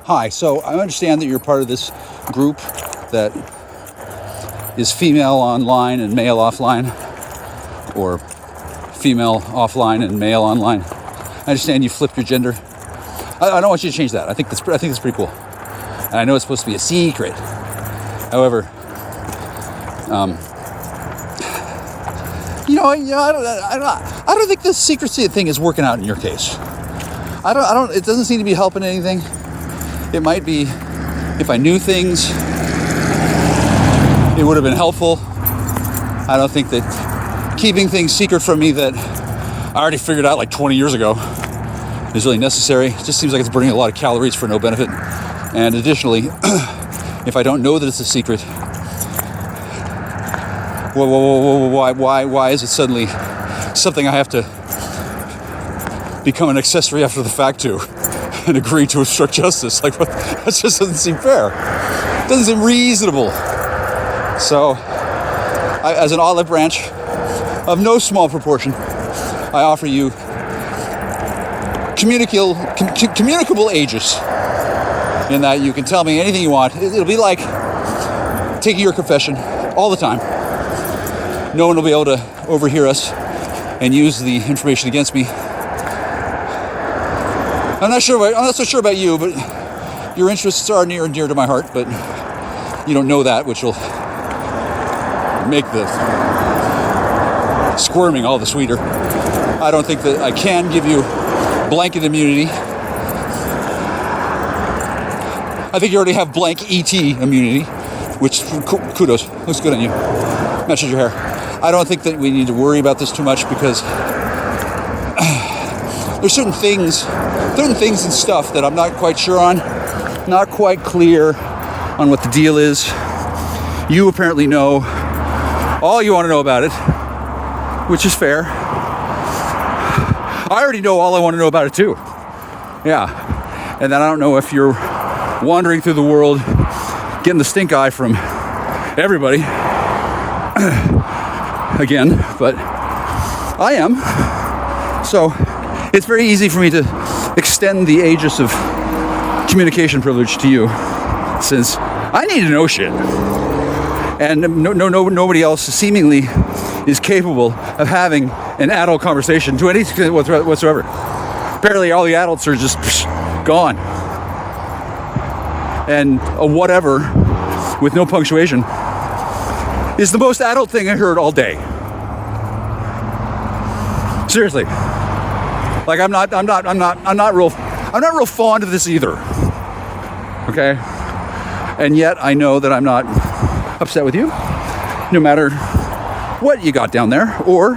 Hi, so I understand that you're part of this group that is female online and male offline, or female offline and male online. I understand you flipped your gender. I don't want you to change that. I think that's pretty cool. And I know it's supposed to be a secret. However, I don't think the secrecy thing is working out in your case. It doesn't seem to be helping anything. It might be, if I knew things, it would have been helpful. I don't think that keeping things secret from me that I already figured out like 20 years ago is really necessary. It just seems like it's burning a lot of calories for no benefit. And additionally, if I don't know that it's a secret, why is it suddenly something I have to become an accessory after the fact to and agree to obstruct justice? Like, what? That just doesn't seem fair. It doesn't seem reasonable. So, as an olive branch of no small proportion, I offer you communicable aegis, in that you can tell me anything you want. It'll be like taking your confession all the time. No one will be able to overhear us and use the information against me. I'm not so sure about you, but your interests are near and dear to my heart. But you don't know that, which will make the squirming all the sweeter. I don't think that I can give you blanket immunity. I think you already have blank ET immunity, which, kudos, looks good on you. Matches your hair. I don't think that we need to worry about this too much, because there's certain things and stuff that I'm not quite sure on, not quite clear on what the deal is. You apparently know all you want to know about it, which is fair. I already know all I want to know about it too. Yeah. And then I don't know if you're wandering through the world getting the stink eye from everybody again, but I am. So it's very easy for me to extend the aegis of communication privilege to you, since I need to know shit. And nobody else seemingly is capable of having an adult conversation to any extent whatsoever. Apparently all the adults are just gone. And a whatever with no punctuation is the most adult thing I heard all day. Seriously. Like I'm not real fond of this either. Okay? And yet I know that I'm not upset with you, no matter what you got down there, or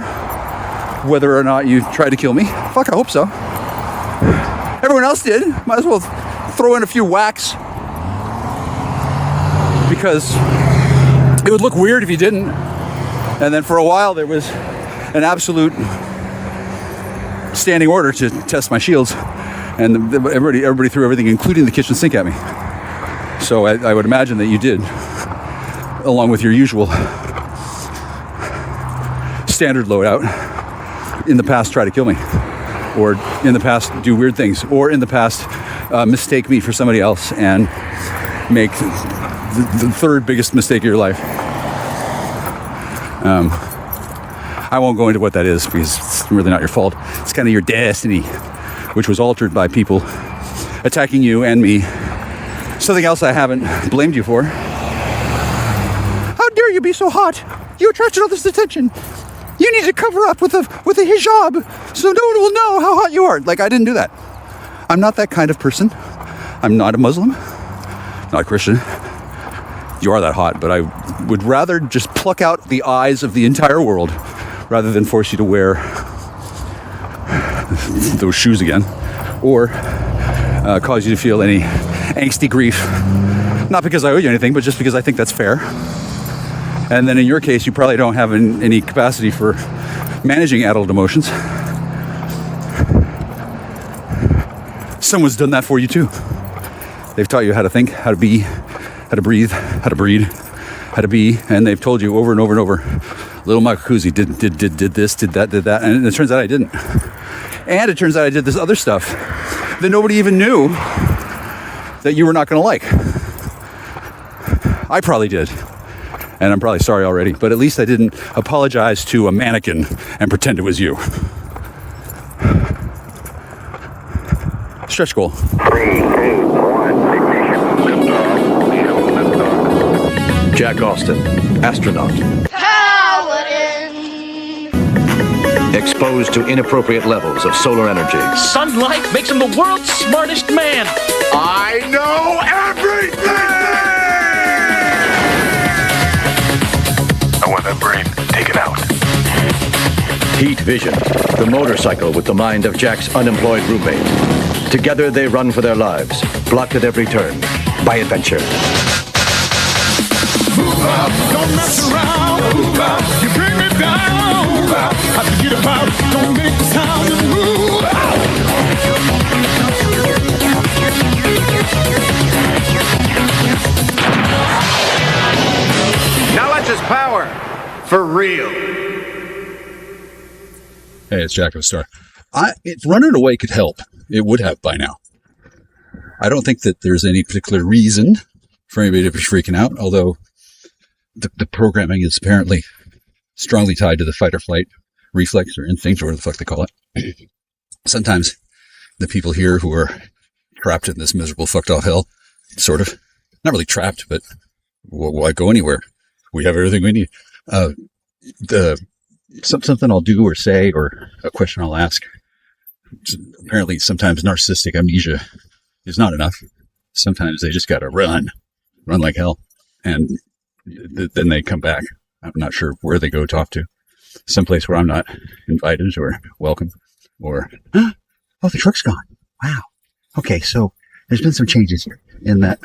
whether or not you tried to kill me. Fuck, I hope so. Everyone else did. Might as well throw in a few whacks, because it would look weird if you didn't. And then for a while there was an absolute standing order to test my shields, and everybody threw everything, including the kitchen sink, at me. So I would imagine that you did, along with your usual standard loadout, in the past try to kill me, or in the past do weird things, or in the past mistake me for somebody else and make the third biggest mistake of your life. I won't go into what that is, because it's really not your fault. It's kind of your destiny, which was altered by people attacking you and me. Something else I haven't blamed you for. How dare you be so hot? You attracted all this attention. You need to cover up with a hijab so no one will know how hot you are. Like, I didn't do that. I'm not that kind of person. I'm not a Muslim, not a Christian. You are that hot, but I would rather just pluck out the eyes of the entire world rather than force you to wear those shoes again, or cause you to feel any angsty grief. Not because I owe you anything, but just because I think that's fair. And then in your case, you probably don't have any capacity for managing adult emotions. Someone's done that for you too. They've taught you how to think, how to be, how to breathe, how to breed, how to be, and they've told you over and over and over, little Michael Kuzi did this, did that, and it turns out I didn't. And it turns out I did this other stuff that nobody even knew that you were not going to like. I probably did. And I'm probably sorry already, but at least I didn't apologize to a mannequin and pretend it was you. Stretch goal. 3, 2, 1, ignition. Liftoff. Jack Austin, astronaut. Exposed to inappropriate levels of solar energy. Sunlight makes him the world's smartest man. I know everything! I want that brain taken out. Heat Vision, the motorcycle with the mind of Jack's unemployed roommate. Together they run for their lives, blocked at every turn by adventure. Move out, don't mess around. Move out, you bring me down. Move out, I forget about, don't make the sound and move out. Knowledge is power, for real. Hey, it's Jacko Star. If running away could help, it would have by now. I don't think that there's any particular reason for anybody to be freaking out, although the programming is apparently strongly tied to the fight or flight reflex or instinct or whatever the fuck they call it. Sometimes the people here who are trapped in this miserable fucked off hell, sort of, not really trapped, but why go anywhere? We have everything we need. Something I'll do or say or a question I'll ask. Apparently sometimes narcissistic amnesia is not enough. Sometimes they just gotta run like hell. And then they come back. I'm not sure where they go talk to. Someplace where I'm not invited or welcome or, oh, the truck's gone. Wow. Okay. So there's been some changes here in that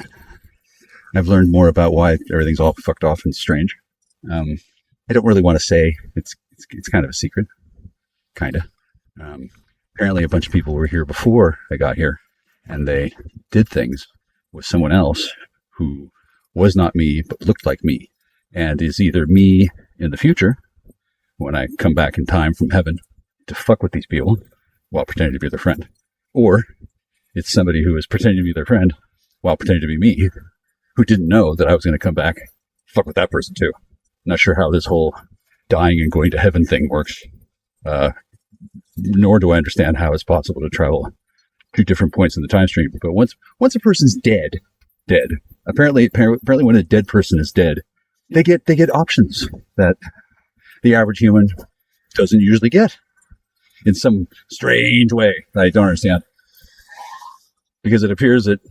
I've learned more about why everything's all fucked off and strange. I don't really want to say it's kind of a secret. Kind of. Apparently a bunch of people were here before I got here and they did things with someone else who was not me, but looked like me and is either me in the future when I come back in time from heaven to fuck with these people while pretending to be their friend, or it's somebody who is pretending to be their friend while pretending to be me, who didn't know that I was going to come back, fuck with that person too. Not sure how this whole dying and going to heaven thing works. Nor do I understand how it's possible to travel to different points in the time stream. But once a person's dead, apparently when a dead person is dead, they get options that the average human doesn't usually get in some strange way that I don't understand. Because it appears that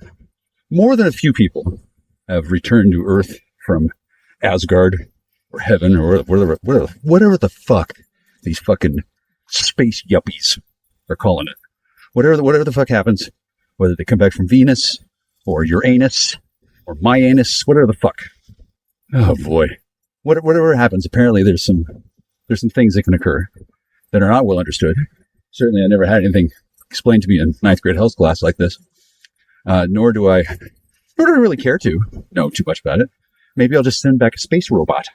more than a few people have returned to Earth from Asgard or heaven or whatever the fuck these fucking space yuppies are calling it. Whatever the fuck happens, whether they come back from Venus or Uranus or my anus, whatever the fuck. Oh boy. Whatever happens, apparently there's some things that can occur that are not well understood. Certainly I never had anything explained to me in 9th grade health class like this. Nor do I really care to know too much about it. Maybe I'll just send back a space robot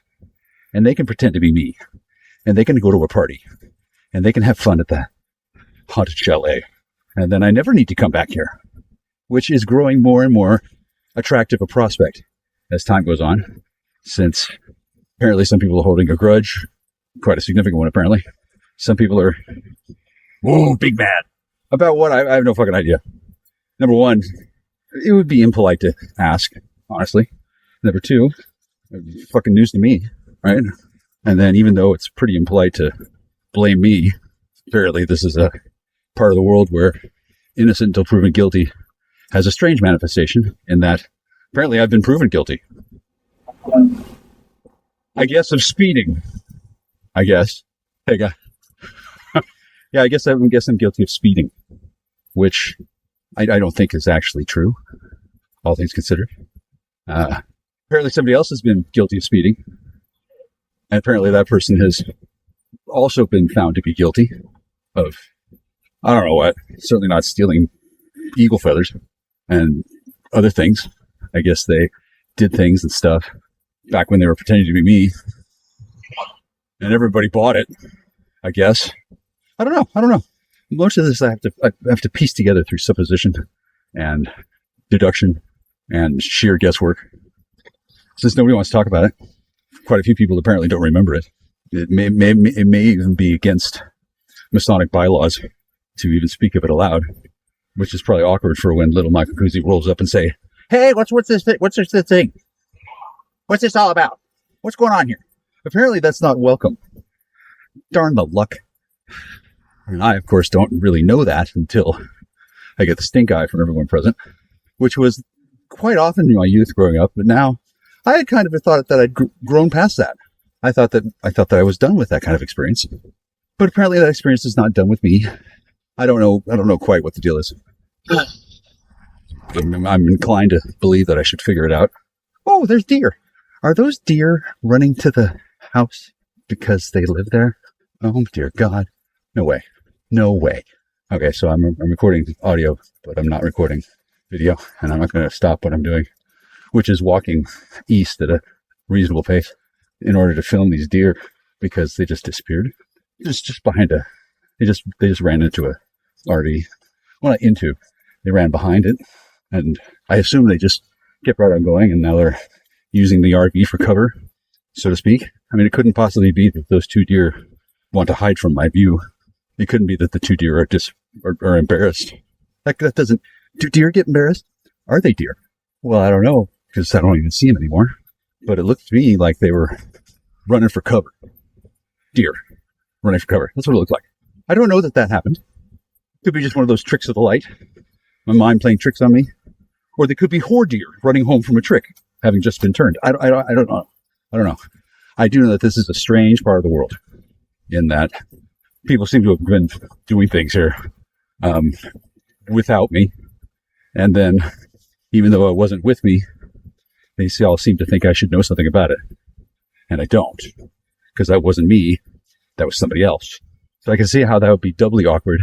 and they can pretend to be me and they can go to a party and they can have fun at the haunted chalet. And then I never need to come back here, which is growing more and more attractive a prospect as time goes on, since apparently some people are holding a grudge, quite a significant one apparently. Some people are, whoa, big mad. About what? I have no fucking idea. Number one, it would be impolite to ask, honestly. Number two, fucking news to me, right? And then even though it's pretty impolite to blame me, apparently this is a part of the world where innocent until proven guilty has a strange manifestation in that apparently I've been proven guilty. I guess of speeding. I guess. Hey, guy. Yeah, I guess I'm guilty of speeding, which I don't think is actually true, all things considered. Apparently somebody else has been guilty of speeding, and apparently that person has also been found to be guilty of, I don't know what, certainly not stealing eagle feathers and other things. I guess they did things and stuff back when they were pretending to be me, and everybody bought it, I guess. I don't know. Most of this I have to piece together through supposition and deduction and sheer guesswork. Since nobody wants to talk about it, quite a few people apparently don't remember it. It may even be against Masonic bylaws to even speak of it aloud, which is probably awkward for when little Michael Kuzi rolls up and say, "Hey, what's this thing? What's this thing? What's this all about? What's going on here?" Apparently that's not welcome. Darn the luck. And I, of course, don't really know that until I get the stink eye from everyone present, which was quite often in my youth growing up. But now I had kind of thought that I'd grown past that. I thought that I was done with that kind of experience, but apparently that experience is not done with me. I don't know quite what the deal is. I'm inclined to believe that I should figure it out. Oh, there's deer. Are those deer running to the house because they live there? Oh, dear God. No way. No way. Okay, so I'm recording audio, but I'm not recording video, and I'm not going to stop what I'm doing, which is walking east at a reasonable pace in order to film these deer because they just disappeared. Just behind they just ran into a RV. Well, not into, they ran behind it, and I assume they just kept right on going, and now they're using the RV for cover, so to speak. I mean, it couldn't possibly be that those two deer want to hide from my view. It couldn't be that the two deer are embarrassed. That doesn't. Do deer get embarrassed? Are they deer? Well, I don't know, because I don't even see them anymore. But it looked to me like they were running for cover. Deer running for cover. That's what it looked like. I don't know that happened. Could be just one of those tricks of the light. My mind playing tricks on me. Or they could be whore deer running home from a trick, having just been turned. I don't know. I don't know. I do know that this is a strange part of the world, in that people seem to have been doing things here without me. And then, even though it wasn't with me, they all seem to think I should know something about it. And I don't, because that wasn't me. That was somebody else. So I can see how that would be doubly awkward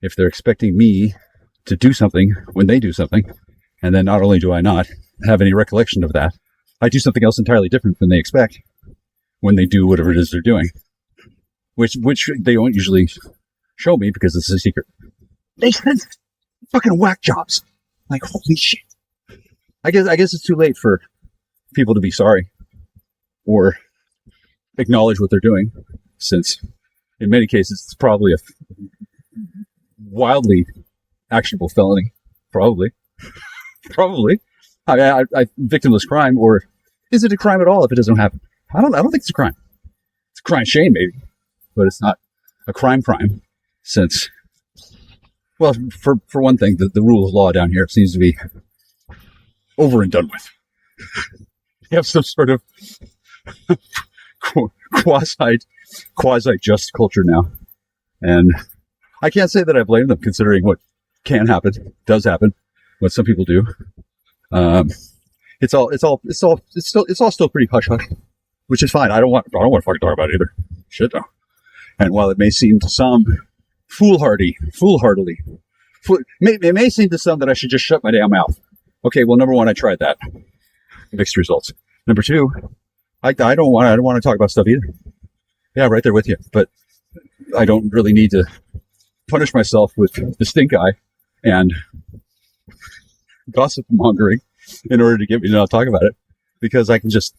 if they're expecting me to do something when they do something. And then not only do I not have any recollection of that, I do something else entirely different than they expect when they do whatever it is they're doing, which they won't usually show me because it's a secret. They send fucking whack jobs. Like, holy shit. I guess it's too late for people to be sorry or acknowledge what they're doing, since in many cases it's probably a wildly actionable felony. Probably. I mean, I victimless crime, or is it a crime at all if it doesn't happen? I don't think it's a crime. It's a crime shame, maybe, but it's not a crime, since, well, for one thing, the rule of law down here seems to be over and done with. You have some sort of quasi just culture now, and I can't say that I blame them, considering what can happen, does happen, what some people do. It's all still pretty hush hush, which is fine. I don't want to fucking talk about it either. Shit no. And while it may seem to some foolhardily, it may seem to some that I should just shut my damn mouth. Okay, well, number one, I tried that. Mixed results. Number two, I don't want to talk about stuff either. Yeah, right there with you. But I don't really need to punish myself with the stink eye and gossip mongering in order to get me to not talk about it, because I can just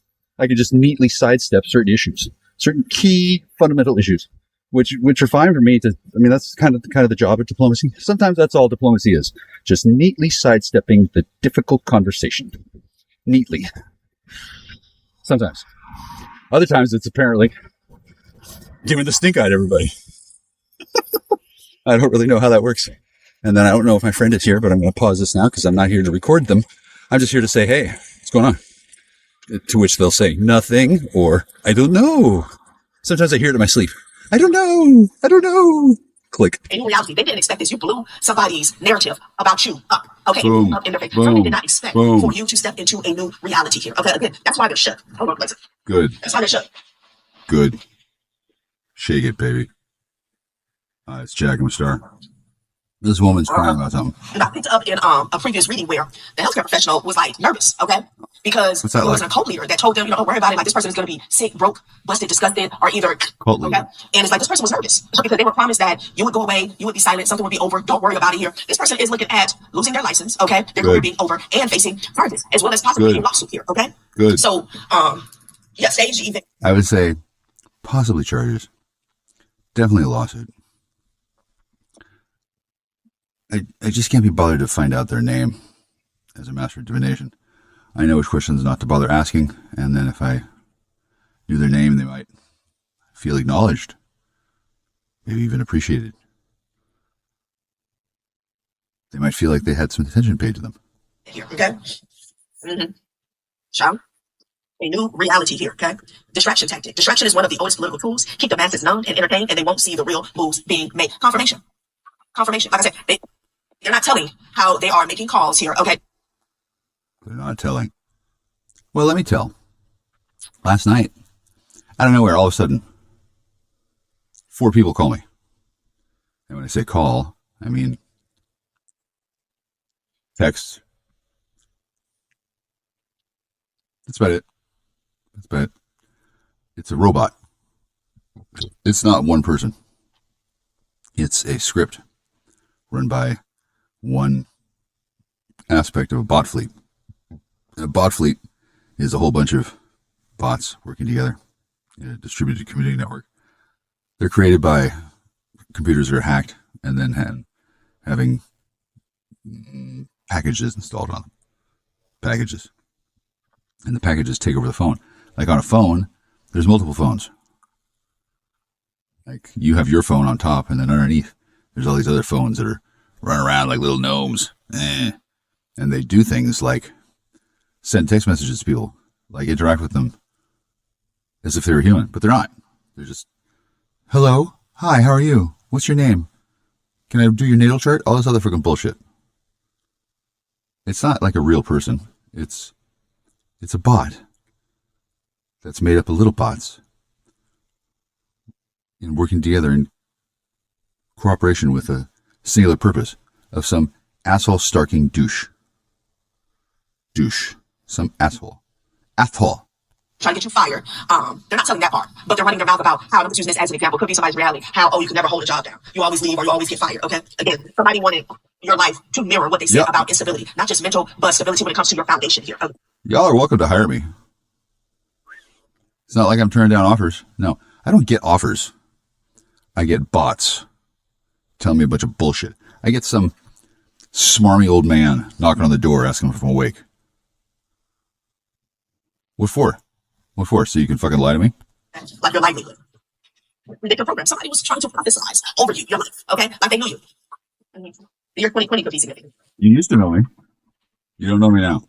neatly sidestep certain issues, certain key fundamental issues, which are fine for me to. I mean, that's kind of the job of diplomacy. Sometimes that's all diplomacy is, just neatly sidestepping the difficult conversation. Neatly. Sometimes. Other times it's apparently giving the stink eye to everybody. I don't really know how that works. And then I don't know if my friend is here, but I'm going to pause this now because I'm not here to record them. I'm just here to say, hey, what's going on? To which they'll say nothing, or I don't know. Sometimes I hear it in my sleep. I don't know. Click. In reality, they didn't expect this. You blew somebody's narrative about you up. Okay, Boom. Up in their face. Boom. Somebody did not expect Boom. for you to step into a new reality here. Okay, again, that's why they're shut. Hold on, please. Good. That's why they're shut. Good. Shake it, baby. It's Jack and Star. This woman's crying about something. And I picked up in a previous reading where the healthcare professional was like nervous, okay? Because What's that there was like? a cult leader that told them, don't worry about it. Like, this person is going to be sick, broke, busted, disgusted, or either. Cult leader. Okay? And it's like this person was nervous because they were promised that you would go away, you would be silent, something would be over. Don't worry about it here. This person is looking at losing their license, okay? Their career being over and facing charges, as well as possibly a lawsuit here, okay? Good. So, yeah, stage event. I would say possibly charges. Definitely a lawsuit. I just can't be bothered to find out their name as a master of divination. I know which questions not to bother asking, and then if I knew their name, they might feel acknowledged, maybe even appreciated. They might feel like they had some attention paid to them. Here, okay? Sean? A new reality here, okay? Distraction tactic. Distraction is one of the oldest political tools. Keep the masses numbed and entertained, and they won't see the real moves being made. Confirmation. Confirmation. Like I said, they're not telling how they are making calls here, okay? They're not telling. Well, let me tell. Last night, out of nowhere, all of a sudden, 4 people call me. And when I say call, I mean text. That's about it. That's about it. It's a robot. It's not one person. It's a script run by one aspect of a bot fleet. A bot fleet is a whole bunch of bots working together in a distributed computing network. They're created by computers that are hacked and then having packages installed on them. Packages. And the packages take over the phone. Like on a phone, there's multiple phones. Like you have your phone on top, and then underneath, there's all these other phones that are running around like little gnomes. And they do things like send text messages to people, like interact with them as if they were human, but they're not. They're just, hello, hi, how are you? What's your name? Can I do your natal chart? All this other freaking bullshit. It's not like a real person. It's a bot that's made up of little bots and working together in cooperation with a singular purpose of some asshole starking douche. Some asshole. Trying to get you fired. They're not telling that part, but they're running their mouth about how, I'm just using this as an example, could be somebody's reality, how, you can never hold a job down. You always leave or you always get fired, okay? Again, somebody wanted your life to mirror what they say about instability, not just mental, but stability when it comes to your foundation here. Okay? Y'all are welcome to hire me. It's not like I'm turning down offers. No, I don't get offers. I get bots telling me a bunch of bullshit. I get some smarmy old man knocking on the door asking if I'm awake. What for? What for? So you can fucking lie to me? Like your livelihood. Ridiculous program. Somebody was trying to prophesize over you, your life, okay? Like they knew you. The year 2020 could be significant. You used to know me. You don't know me now.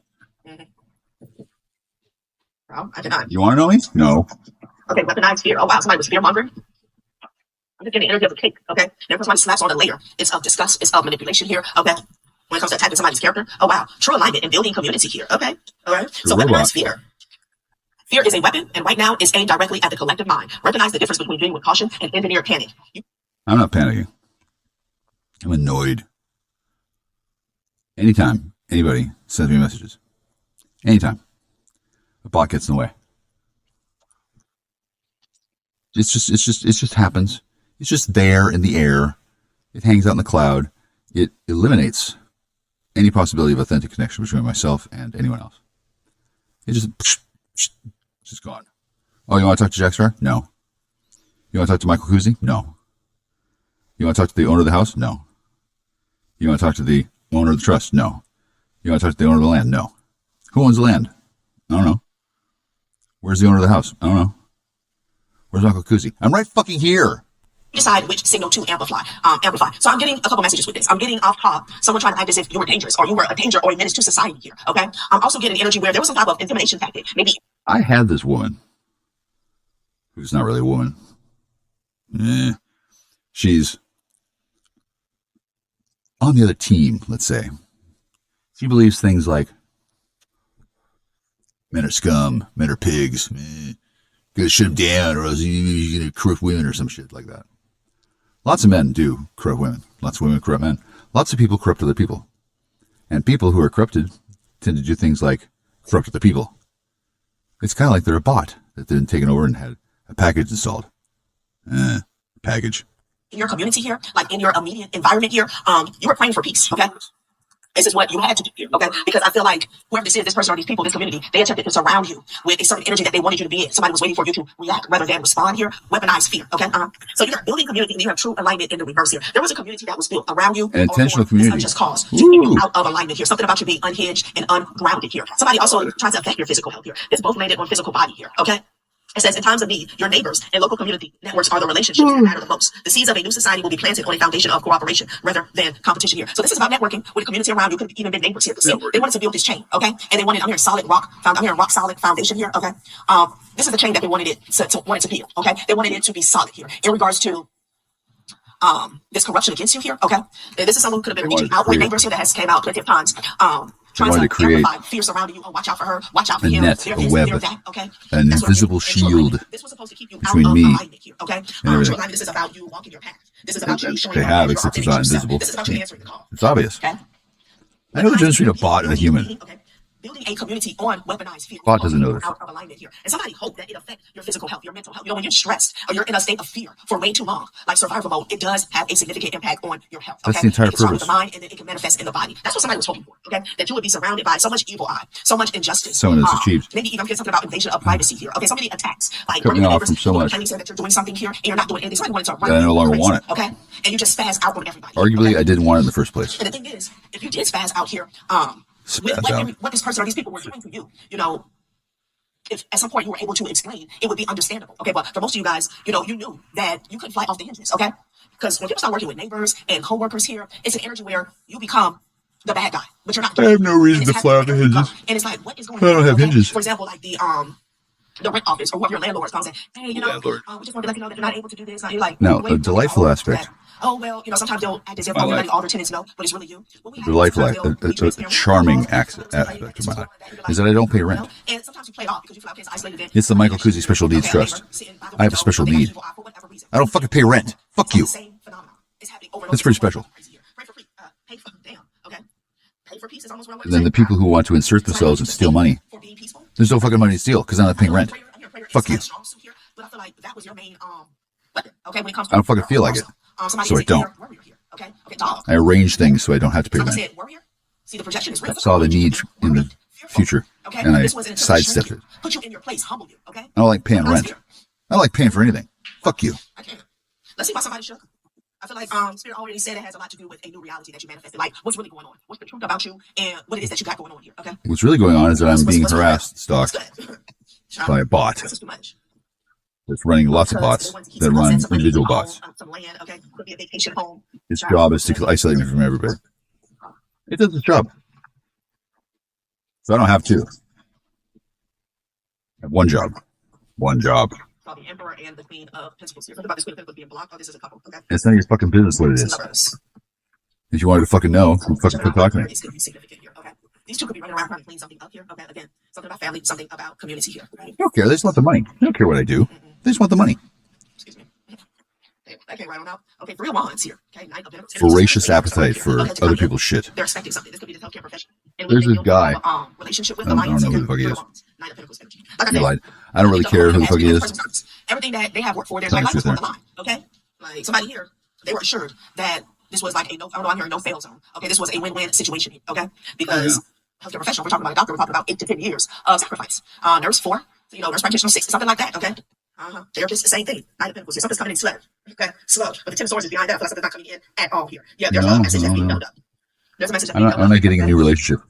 Well, I deny. You want to know me? No. Okay, weaponized fear. Oh wow, somebody was fear mongering. I'm just getting the energy of a cake, okay? Never somebody slaps on a layer. It's of disgust, it's of manipulation here, okay? When it comes to attacking somebody's character, oh wow, true alignment and building community here, okay? All right. So weaponized fear. Fear is a weapon, and right now is aimed directly at the collective mind. Recognize the difference between being with caution and engineer panic. I'm not panicking. I'm annoyed. Anytime anybody sends me messages, anytime a bot gets in the way, it just happens. It's just there in the air. It hangs out in the cloud. It eliminates any possibility of authentic connection between myself and anyone else. It just gone. Oh, you want to talk to Jack Sparrow? No. You want to talk to Michael Kuzi? No. You want to talk to the owner of the house? No. You want to talk to the owner of the trust? No. You want to talk to the owner of the land? No. Who owns the land? I don't know. Where's the owner of the house? I don't know. Where's Michael Kuzi? I'm right fucking here. Decide which signal to amplify. So I'm getting a couple messages with this. I'm getting off top someone trying to act as if you were dangerous or you were a danger or a menace to society here. Okay. I'm also getting energy where there was some type of intimidation tactic. Maybe I had this woman who's not really a woman. She's on the other team, let's say. She believes things like men are scum, men are pigs, gotta shut them down or else you're gonna corrupt women or some shit like that. Lots of men do corrupt women. Lots of women corrupt men. Lots of people corrupt other people. And people who are corrupted tend to do things like corrupt other people. It's kind of like they're a bot that then taken over and had a package installed. Package. In your community here, like in your immediate environment here, you were praying for peace, okay? This is what you had to do here, okay? Because I feel like whoever this is, this person or these people, this community, they attempted to surround you with a certain energy that they wanted you to be in. Somebody was waiting for you to react rather than respond here. Weaponized fear, okay? So you're building community and you have true alignment in the reverse here. There was a community that was built around you. An intentional community. Just cause to get you out of alignment here. Something about you being unhinged and ungrounded here. Somebody also tries to affect your physical health here. This both landed on physical body here, okay? It says, in times of need, your neighbors and local community networks are the relationships that matter the most. The seeds of a new society will be planted on a foundation of cooperation rather than competition here. So this is about networking with the community around you. Could have even been neighbors here. See, they wanted to build this chain, okay? And they wanted, I'm hearing rock solid foundation here, okay? This is the chain that they wanted it to be, okay? They wanted it to be solid here in regards to this corruption against you here, okay? And this is someone who could have been reaching out with neighbors here that has came out plenty of times. Trying to create fear surrounding you. Oh, watch out for her. Watch out for him. Net, a web, okay? An invisible shield this was supposed to keep you between out of me alignment here, okay? and everything. This is about you walking your path. This is about you showing they have, except it's not invisible. This is about you answering the call. It's obvious. Okay? I know the difference between a bot and a human. Okay. Building a community on weaponized fear. Bot doesn't notice. Out of alignment here. And somebody hope that it affects your physical health, your mental health. You know, when you're stressed or you're in a state of fear for way too long, like survival mode, it does have a significant impact on your health. Okay? That's the entire it can start with purpose. the mind and then it can manifest in the body. That's what somebody was hoping for. Okay, that you would be surrounded by so much evil eye, so much injustice. Someone that's achieved. Maybe even something about invasion of privacy here. Okay, so many attacks. Like Cut me off from so much. Claiming that you're doing something here and you're not doing anything. Somebody wanted to run I no longer crazy, want it. Okay, and you just spaz out on everybody. Arguably, okay? I didn't want it in the first place. And the thing is, if you did spaz out here, with what this person or these people were doing to you, you know, if at some point you were able to explain, it would be understandable. Okay, but for most of you guys, you know, you knew that you couldn't fly off the hinges. Okay, because when people start working with neighbors and coworkers here, it's an energy where you become the bad guy, but you're not. I have no reason to fly off the hinges. And it's like, what is going on? I don't have hinges. For example, like the rent office or whoever your landlord is calling saying, hey, you know, we just want to let you know that you're not able to do this. You're like, now, the delightful aspect. Oh, well, you know, sometimes they'll act as if all their tenants know, but it's really you. Delightful, a charming aspect of my life is that I don't pay rent. And sometimes you play it off because you feel like it's isolated. It's the Michael Kuzi Special Needs Trust. I have a special need. I don't fucking pay rent. Fuck you. That's pretty special. And then the people who want to insert themselves and steal money, there's no fucking money to steal because I'm not paying rent. Fuck you. But I feel like that was your main weapon. Okay, when it comes to I don't fucking feel like it, so I don't. I arrange things so I don't have to pay rent. See, the projection is real. I saw the need in the future, and I sidestepped it. Put you in your place, humble you. Okay. I don't like paying rent. I don't like paying for anything. Fuck you. Let's see why somebody shook. I feel like Spirit already said it has a lot to do with a new reality that you manifested. Like, what's really going on? What's the truth about you and what it is that you got going on here? Okay. What's really going on is that I'm being harassed, stalked by a bot. This is too much. That's running lots of bots that run individual bots. Its job is to isolate me from everybody. It does its job. So I don't have two. I have one job. One job. The Emperor and the Queen of Pentacles here. Think about this Queen of Pentacles being blocked. Oh, this is a couple. Okay. It's none of your fucking business what it is. If you wanted to fucking know, you fucking quit talking to me. These could be significant here. Okay. These two could be running around trying to clean something up here. Okay. Again, something about family, something about community here. Okay? They don't care. They just want the money. They don't care what I do. They just want the money. Excuse me. Okay, right on out. Okay, 3 of Wands here. Okay, 9 of Pentacles. Voracious appetite for other people's shit. They're expecting something. This could be the healthcare profession. There's this guy. Relationship with I don't know who the fuck he is. 9 of Pentacles energy. You lied. I don't really care who the fuck he is. Everything that they have worked for, their life is on the line. Okay, like somebody here, they were assured that this was like a no. I don't know. I'm hearing no fail zone. Okay, this was a win-win situation. Okay, because healthcare professional, we're talking about a doctor. We're talking about 8 to 10 years of sacrifice. Nurse 4, so, you know, nurse practitioner 6, something like that. Okay. Therapist, the same thing. 9 of Pentacles. Something's coming in slow. Okay, slow. But the 10 of Swords is behind that. I feel like something's not coming in at all here. Yeah, there's a message that's being built up. There's a message that's being built up. I'm not getting a new relationship.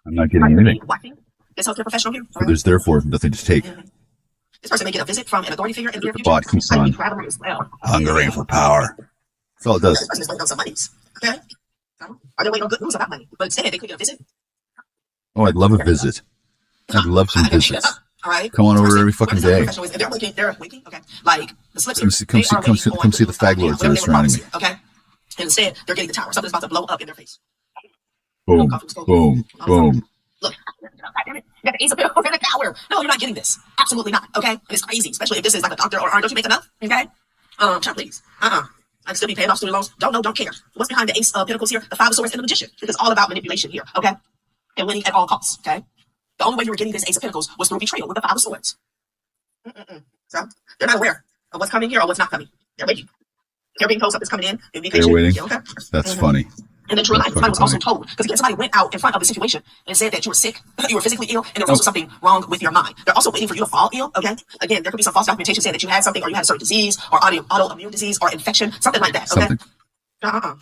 I'm not getting anything. This healthcare professional here. So there's therefore nothing to take. This person may get a visit from an authority figure in the The bot keeps on hungering for power. That's all it does. This person is waiting on some monies. Okay? Are they waiting on good news about money? But instead, they could get a visit. Oh, I'd love a visit. I'd love some visits. All right. Come on over every fucking day. They're waking. Okay. Like the slips. Come see the fag lords that are surrounding me. Okay. And instead, they're getting the tower. Something's about to blow up in their face. Boom, boom, boom. Look, you got the Ace of Pentacles in the tower. No, you're not getting this. Absolutely not. Okay. And it's crazy, especially if this is like a doctor or don't you make enough? Okay. Child, please. I can still be paying off student loans. Don't know, don't care. What's behind the Ace of Pentacles here? The Five of Swords and the Magician. It's all about manipulation here, okay? And winning at all costs, okay? The only way you were getting this Ace of Pentacles was through betrayal with the Five of Swords. So they're not aware of what's coming here or what's not coming. They're waiting. They're being told something's coming in. They'll be patient. They're waiting. Yeah, okay? That's funny. And then true life, somebody was also told, because again, somebody went out in front of the situation and said that you were sick, you were physically ill, and there was also something wrong with your mind. They're also waiting for you to fall ill, okay? Again, there could be some false documentation saying that you had something, or you had a certain disease, or autoimmune disease, or infection, something like that, okay?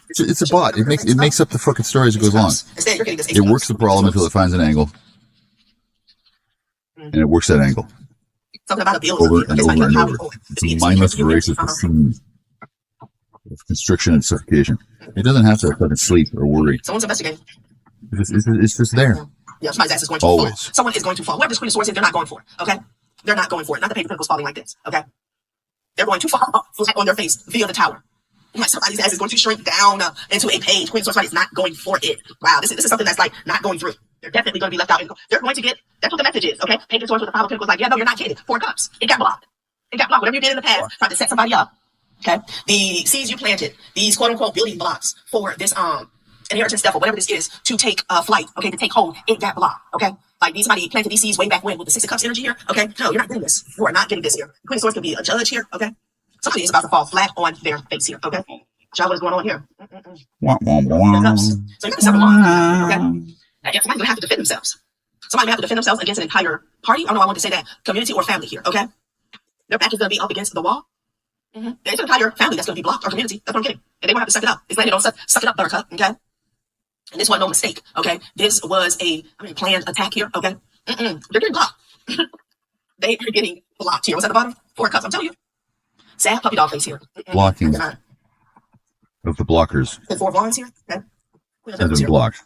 It's a bot. It makes up the fucking story as it goes along. Instead, you're getting this It works the problem until it finds an angle. And it works that angle. something about a bill Over and over and over. It's a mindless voracious machine of constriction and suffocation. It doesn't have to fucking sleep or worry. Someone's investigating. It's just there. Yeah, somebody's ass is going to Always. fall. Someone is going to fall. Whoever this Queen of Swords is, they're not going for it. Okay? They're not going for it. Not the paper pentacles falling like this. Okay? They're going to fall flat on their face via the tower. Like somebody's ass is going to shrink down into a page. Queen of Swords is not going for it. Wow, this is something that's like not going through. They're definitely going to be left out. They're going to get, that's what the message is, okay? Page of Swords with the Five of Pentacles, like, yeah, no, you're not getting it. Four Cups. It got blocked. It got blocked. Whatever you did in the past, tried to set somebody up, okay? The seeds you planted, these quote-unquote building blocks for this inheritance stuff or whatever this is to take flight, okay, to take hold, it got blocked, okay? Like somebody planted these seeds way back when with the Six of Cups energy here, okay? No, you're not getting this. You are not getting this here. Queen of Swords could be a judge here, okay? Somebody is about to fall flat on their face here, okay? Y'all, what is going on here? Wah, wah, wah. So you're going to suffer long, okay? Now, somebody's going to have to defend themselves. Somebody may have to defend themselves against an entire party. I don't know, I want to say that. Community or family here, okay? Their back is going to be up against the wall. There's an entire family that's going to be blocked, or community. That's what I'm getting. And they won't have to suck it up. It's landed on suck it up, buttercup, okay? And this wasn't no mistake, okay? This was a planned attack here, okay? They're getting blocked. They are getting blocked here. What's at the bottom? Four Cups, I'm telling you. Sad puppy dog face here. Blocking of the blockers. The Four of Wands here, okay? Has been blocked.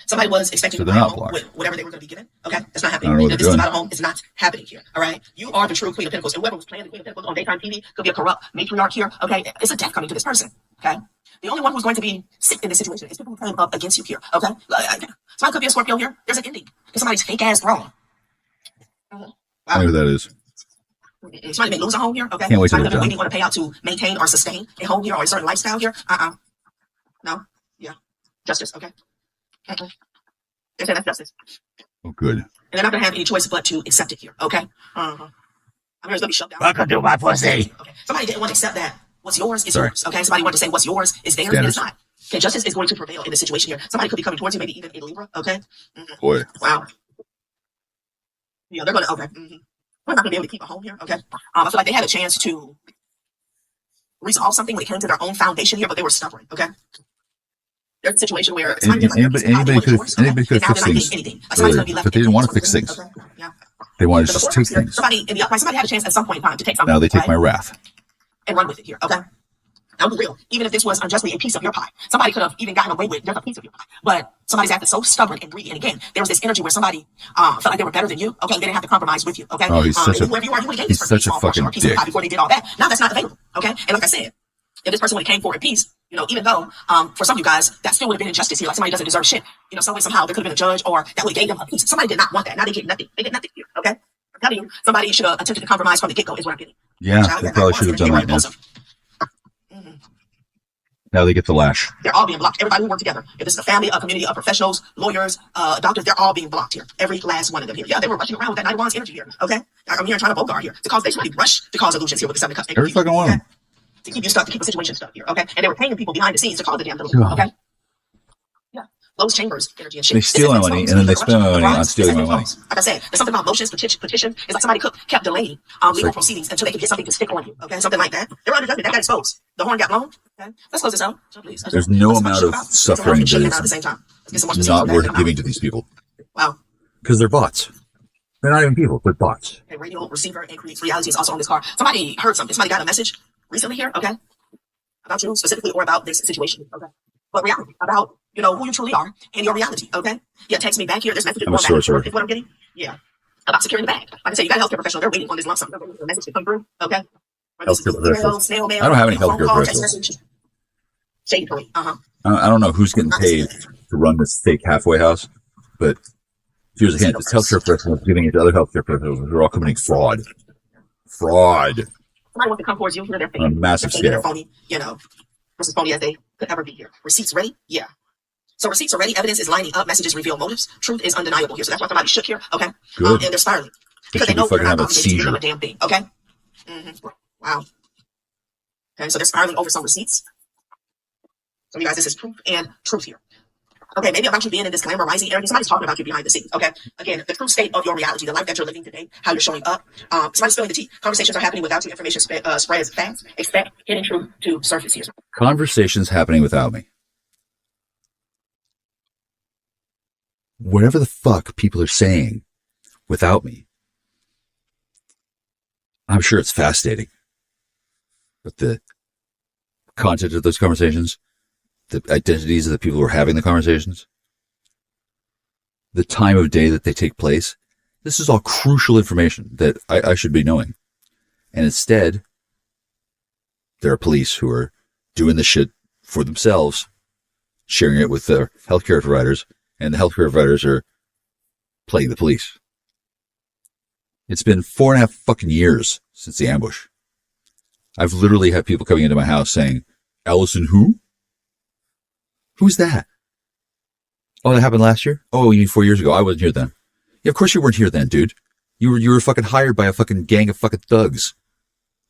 Somebody was expecting So to they're buy a not home blocked. with whatever they were going to be given. Okay, that's not I happening. don't know what If they're this is doing. not a home, it's not happening here. All right, you are the true Queen of Pentacles, and whoever was playing the Queen of Pentacles on daytime TV could be a corrupt matriarch here. Okay, it's a death coming to this person. Okay, the only one who's going to be sick in this situation is people who came up against you here. Okay, somebody could be a Scorpio here. There's an ending to somebody's fake ass throne. I know who that is. Somebody may lose a home here. Okay, Can't wait till somebody they're waiting on a payout to maintain or sustain a home here or a certain lifestyle here. No, yeah, justice. Okay. They're saying that's justice. Oh, good. And they're not going to have any choice but to accept it here, okay? I mean, it's going to be shut down. Welcome to my pussy. Okay. Somebody didn't want to accept that. What's yours is Sorry. yours, okay? Somebody wanted to say what's yours is theirs, and Standards. it's not. Okay, justice is going to prevail in this situation here. Somebody could be coming towards you, maybe even a Libra, okay? Boy. Wow. Yeah, they're going to, okay. We're not going to be able to keep a home here, okay? I feel like they had a chance to resolve something when it came to their own foundation here, but they were stubborn, okay? There's a situation where Anybody could have fixed things earlier, but they didn't want to fix things. Okay. Yeah. They wanted to just take things. Somebody in the upright, somebody had a chance at some point in time to take something. Now they take right? my wrath. And run with it here, okay? Now be real. Even if this was unjustly a piece of your pie, somebody could have even gotten away with just a piece of your pie. But somebody's acted so stubborn and greedy. And again, there was this energy where somebody felt like they were better than you. Okay, they didn't have to compromise with you. Okay. Oh, he's such a whoever you are, you would have he's such a fucking piece of the dick. pie before they did all that. Now that's not available. Okay. And like I said, if this person would have came for a piece, you know, even though for some of you guys that still would have been injustice here, like somebody doesn't deserve shit. You know, some way somehow there could have been a judge or that would have gave them a piece. Somebody did not want that. Now they get nothing. They get nothing here. Okay. I'm telling you, somebody should have attempted to compromise from the get go. Is what I'm getting. Yeah, they probably should have done that. Now they get the lash. They're all being blocked. Everybody who work together. If this is a family, a community of professionals, lawyers, doctors, they're all being blocked here. Every last one of them here. Yeah, they were rushing around with that Knight of Wands energy here. Okay? I'm here trying to bogart here. They really rush to cause illusions here with the Seven of Cups. Every fucking one of them. To keep you stuck, to keep the situation stuck here. Okay? And they were paying people behind the scenes to cause the damn illusion. Okay? Yeah. Those chambers energy and shit. They steal my money and then they spend my money on stealing my money. Like I said, there's something about motions, petition. It's like somebody kept delaying legal proceedings until they could get something to stick on you. Okay? Something like that. They were under judgment. That got exposed. The horn got blown. Okay? Let's close this out. So please. There's no amount of suffering that at the same time. is not worth giving to these people. Wow. Because they're bots. They're not even people, they're bots. A radio receiver and creates reality is also on this card. Somebody heard something. Somebody got a message recently here, okay? About you specifically or about this situation, okay? But reality, about, you know, who you truly are and your reality, okay? Yeah, text me back here. There's messages I'm a going back. sorcerer. Is what I'm getting? Yeah. About securing the bag. Like I said, you got a healthcare professional. They're waiting on this lump sum. They're waiting for the message to come through, okay? Healthcare professionals. Snail mail, I don't have any phone healthcare call, text professionals. message. Shady point. I don't know who's getting paid to run this fake halfway house, but here's a hint. This healthcare professional is giving it to other healthcare professionals who are all committing fraud. Fraud. Somebody wants to come towards you, here they're fake. On a massive They're fake, they're scale. phony, just as phony as they could ever be here. Receipts ready? Yeah. So receipts are ready, evidence is lining up, messages reveal motives, truth is undeniable here. So that's why somebody shook here, okay? Good. And they're spiraling. Because Should they be know you're fucking not having a obligated to give them seizure. a damn thing, okay? Wow. Okay, so they're spiraling over some receipts. So you guys, this is proof and truth here. Okay, maybe about you being in this glamorizing area. Somebody's talking about you behind the scenes, okay? Again, the true state of your reality, the life that you're living today, how you're showing up. Somebody's spilling the tea. Conversations are happening without you. Information spreads fast. Expect hidden truth to surface here. Conversations happening without me. Whatever the fuck people are saying without me, I'm sure it's fascinating. But the content of those conversations, the identities of the people who are having the conversations, the time of day that they take place, this is all crucial information that I should be knowing. And instead, there are police who are doing the shit for themselves, sharing it with their healthcare providers, and the healthcare providers are playing the police. It's been 4.5 fucking years since the ambush. I've literally had people coming into my house saying, Allison who? Who's that? Oh, that happened last year? Oh, you mean 4 years ago? I wasn't here then. Yeah, of course you weren't here then, dude. You were fucking hired by a fucking gang of fucking thugs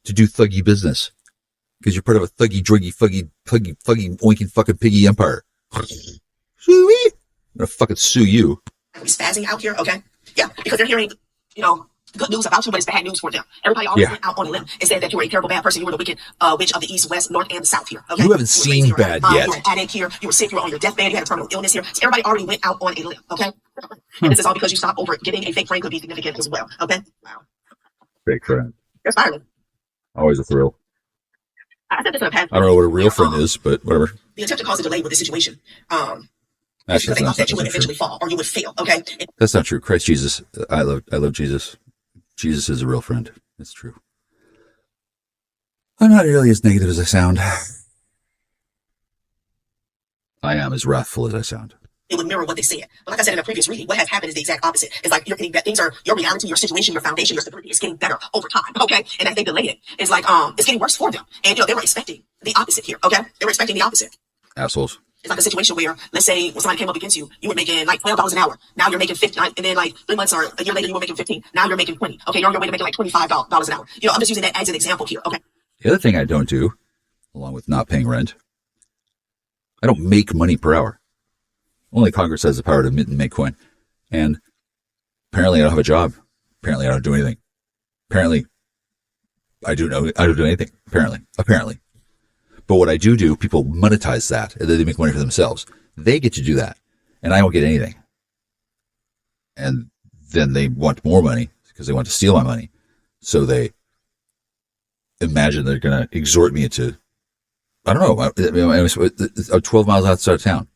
to do thuggy business. Because you're part of a thuggy, druggy, fuggy, oinking fucking piggy empire. Sue-wee. I'm gonna fucking sue you. Spazzing out here, okay? Yeah, because they're hearing, good news about you, but it's bad news for them. Everybody already went out on a limb and said that you were a terrible, bad person. You were the wicked witch of the east, west, north, and the south here. Okay? You haven't seen bad yet. You were an addict here. You were sick. You were on your deathbed. You had a terminal illness here. So everybody already went out on a limb. Okay? And this is all because you stopped over giving a fake friend could be significant as well. Okay? Wow. Fake friend. You're spiraling. Always a thrill. I said this in the past. I don't know what a real friend is, but whatever. The attempt to cause a delay with this situation. Actually, Because they thought that you would that's eventually true. fall or you would fail. Okay? That's not true. Christ Jesus. I love Jesus. Jesus is a real friend. It's true. I'm not nearly as negative as I sound. I am as wrathful as I sound. It would mirror what they said. But like I said in a previous reading, what has happened is the exact opposite. It's like you're getting things are your reality, your situation, your foundation, your stability is getting better over time. Okay. And as they delay it, it's like it's getting worse for them. And they were expecting the opposite here. Okay. They were expecting the opposite. Assholes. It's like a situation where, let's say, when somebody came up against you, you were making like $12 an hour. Now you're making 50, and then like 3 months or a year later, you were making 15. Now you're making 20. Okay, you're on your way to making like $25 an hour. I'm just using that as an example here. Okay. The other thing I don't do, along with not paying rent, I don't make money per hour. Only Congress has the power to mint and make coin. And apparently I don't have a job. Apparently I don't do anything. Apparently I don't do anything. Apparently. But what I do, people monetize that, and then they make money for themselves. They get to do that, and I don't get anything. And then they want more money because they want to steal my money. So they imagine they're going to exhort me into, I don't know, I'm 12 miles outside of town.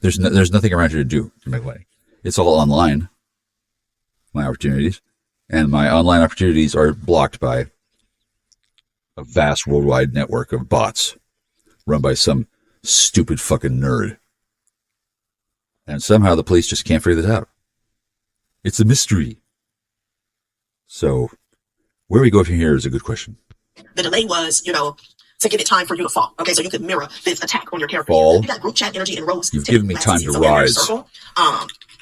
There's nothing around here to do to make money. It's all online, my opportunities. And my online opportunities are blocked by a vast worldwide network of bots run by some stupid fucking nerd. And somehow the police just can't figure this out. It's a mystery. So where we go from here is a good question. The delay was, to give it time for you to fall. Okay, so you could mirror this attack on your character. Fall. You got group chat energy and roles. You've given me time to rise.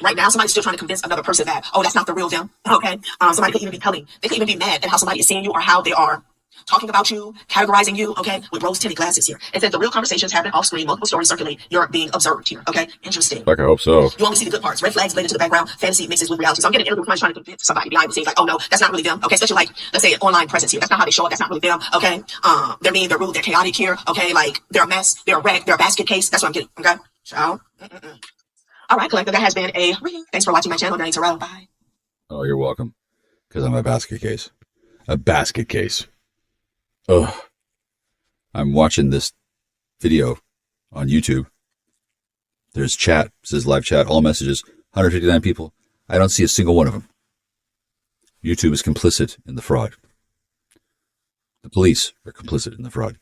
Right now, somebody's still trying to convince another person that, that's not the real them. Okay, somebody could even be they could even be mad at how somebody is seeing you or how they are talking about you, categorizing you, okay, with rose-tinted glasses here. It says the real conversations happen off screen, multiple stories circulate, you're being observed here, okay? Interesting. Like I hope so. You only see the good parts. Red flags blended to the background, fantasy mixes with reality. So I'm getting an interview with somebody trying to convince somebody behind the scenes, like, oh no, that's not really them, okay? Especially like, let's say an online presence here. That's not how they show up, that's not really them, okay? They're mean, they're rude, they're chaotic here, okay? Like, they're a mess, they're a wreck, they're a basket case. That's what I'm getting, okay? So, all right, collective, that has been a reading. Thanks for watching my channel. Donate to Row. Bye. Oh, you're welcome. Because I'm a basket case. A basket case. Ugh. I'm watching this video on YouTube. There's chat. It says live chat, all messages, 159 people. I don't see a single one of them. YouTube is complicit in the fraud. The police are complicit in the fraud.